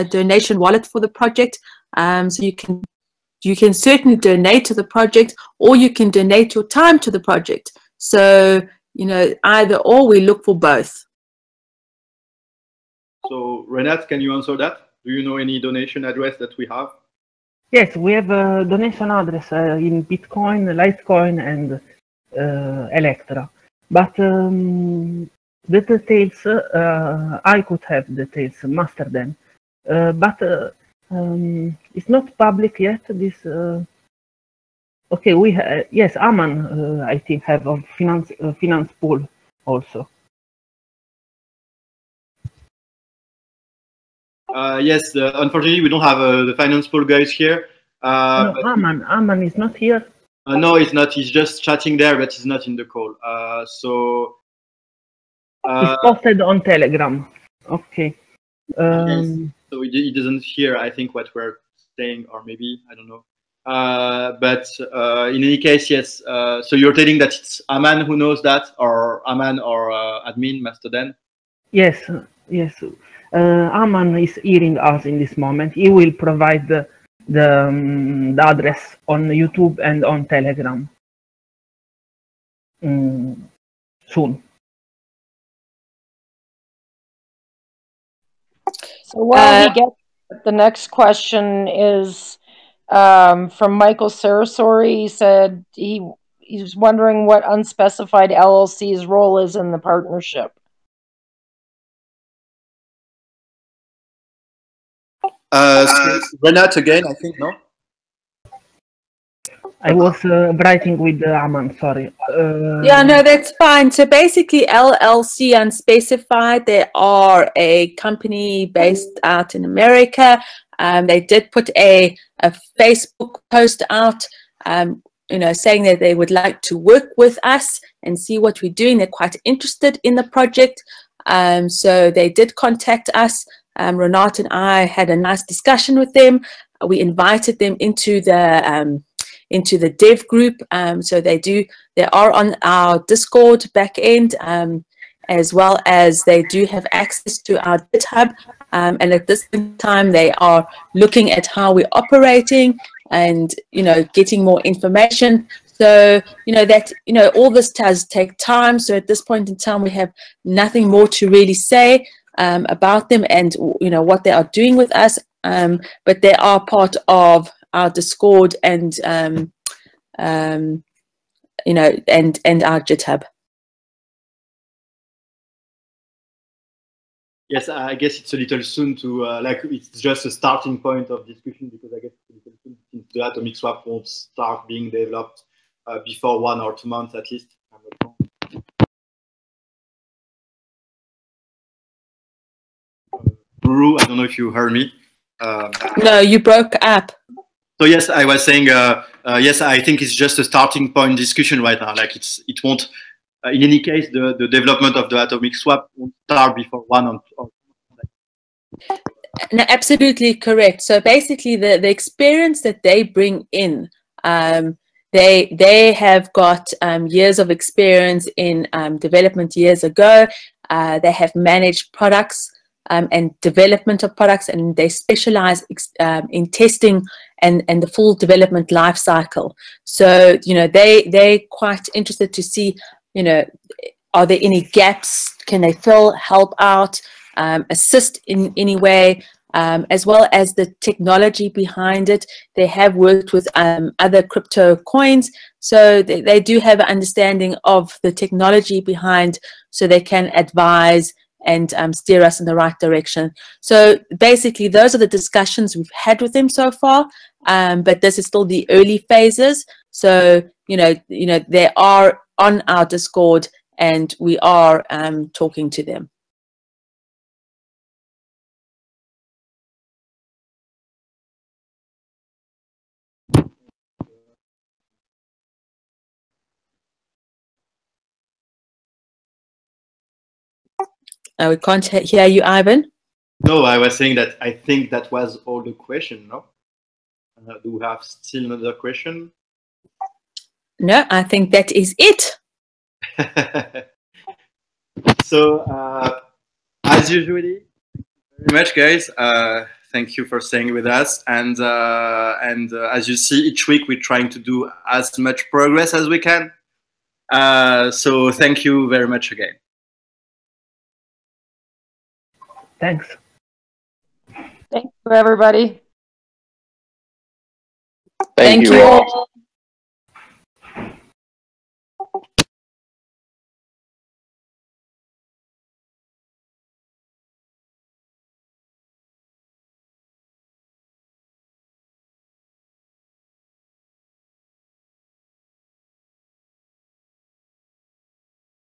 donation wallet for the project. So you can certainly donate to the project, or you can donate your time to the project. So, you know, either or, we look for both. So, Renat, can you answer that? Do you know any donation address that we have? Yes, we have a donation address in Bitcoin, Litecoin, and Electra. But the details, I could have details, master them. But it's not public yet. This okay. We yes, Aman, I think, have a finance pool also. Yes, unfortunately, we don't have the finance pool guys here. No, Aman is not here. No, he's not. He's just chatting there, but he's not in the call. It's posted on Telegram. Okay. Yes. So he doesn't hear, I think, what we're saying, or maybe, I don't know. But in any case, yes. So you're telling that it's Aman who knows that, or Aman or admin Mastodon? Yes, yes. Aman is hearing us in this moment. He will provide the address on YouTube and on Telegram soon. So while he gets, the next question is from Michael Sarasori. He said he's wondering what unspecified LLC's role is in the partnership. Renat again, I think, no? I was writing with Aman, sorry. Yeah, no, that's fine. So basically, LLC Unspecified, they are a company based out in America. They did put a Facebook post out, you know, saying that they would like to work with us and see what we're doing. They're quite interested in the project. So they did contact us. Renat and I had a nice discussion with them. We invited them into the dev group. So they are on our Discord back end, as well as they do have access to our GitHub. And at this time, they are looking at how we're operating and, you know, getting more information. So, you know, that, you know, all this does take time. So at this point in time, we have nothing more to really say about them and, you know, what they are doing with us. But they are part of our Discord and, you know, and our GitHub. Yes, I guess it's a little soon to, like, it's just a starting point of discussion, because I guess it's a little soon since the Atomic Swap won't start being developed before 1 or 2 months at least. Guru, I don't know if you heard me. No, you broke up. So yes, I was saying, yes, I think it's just a starting point discussion right now. Like it won't, in any case, the development of the Atomic Swap won't start before 1 or 2 months. No, absolutely correct. So basically, the experience that they bring in, they have got years of experience in development years ago. They have managed products and development of products, and they specialize in testing and the full development life cycle. So, you know, they're quite interested to see, you know, are there any gaps? Can they fill, help out, assist in any way, as well as the technology behind it. They have worked with other crypto coins, so they do have an understanding of the technology behind, so they can advise and steer us in the right direction. So basically, those are the discussions we've had with them so far, but this is still the early phases. So, you know, they are on our Discord, and we are talking to them. We can't hear you, Ivan. No, I was saying that I think that was all the question, no? Do we have still another question? No, I think that is it. So, as usually, thank you very much, guys. Thank you for staying with us. And as you see, each week we're trying to do as much progress as we can. So thank you very much again. Thanks. Thank you, everybody. Thank you all.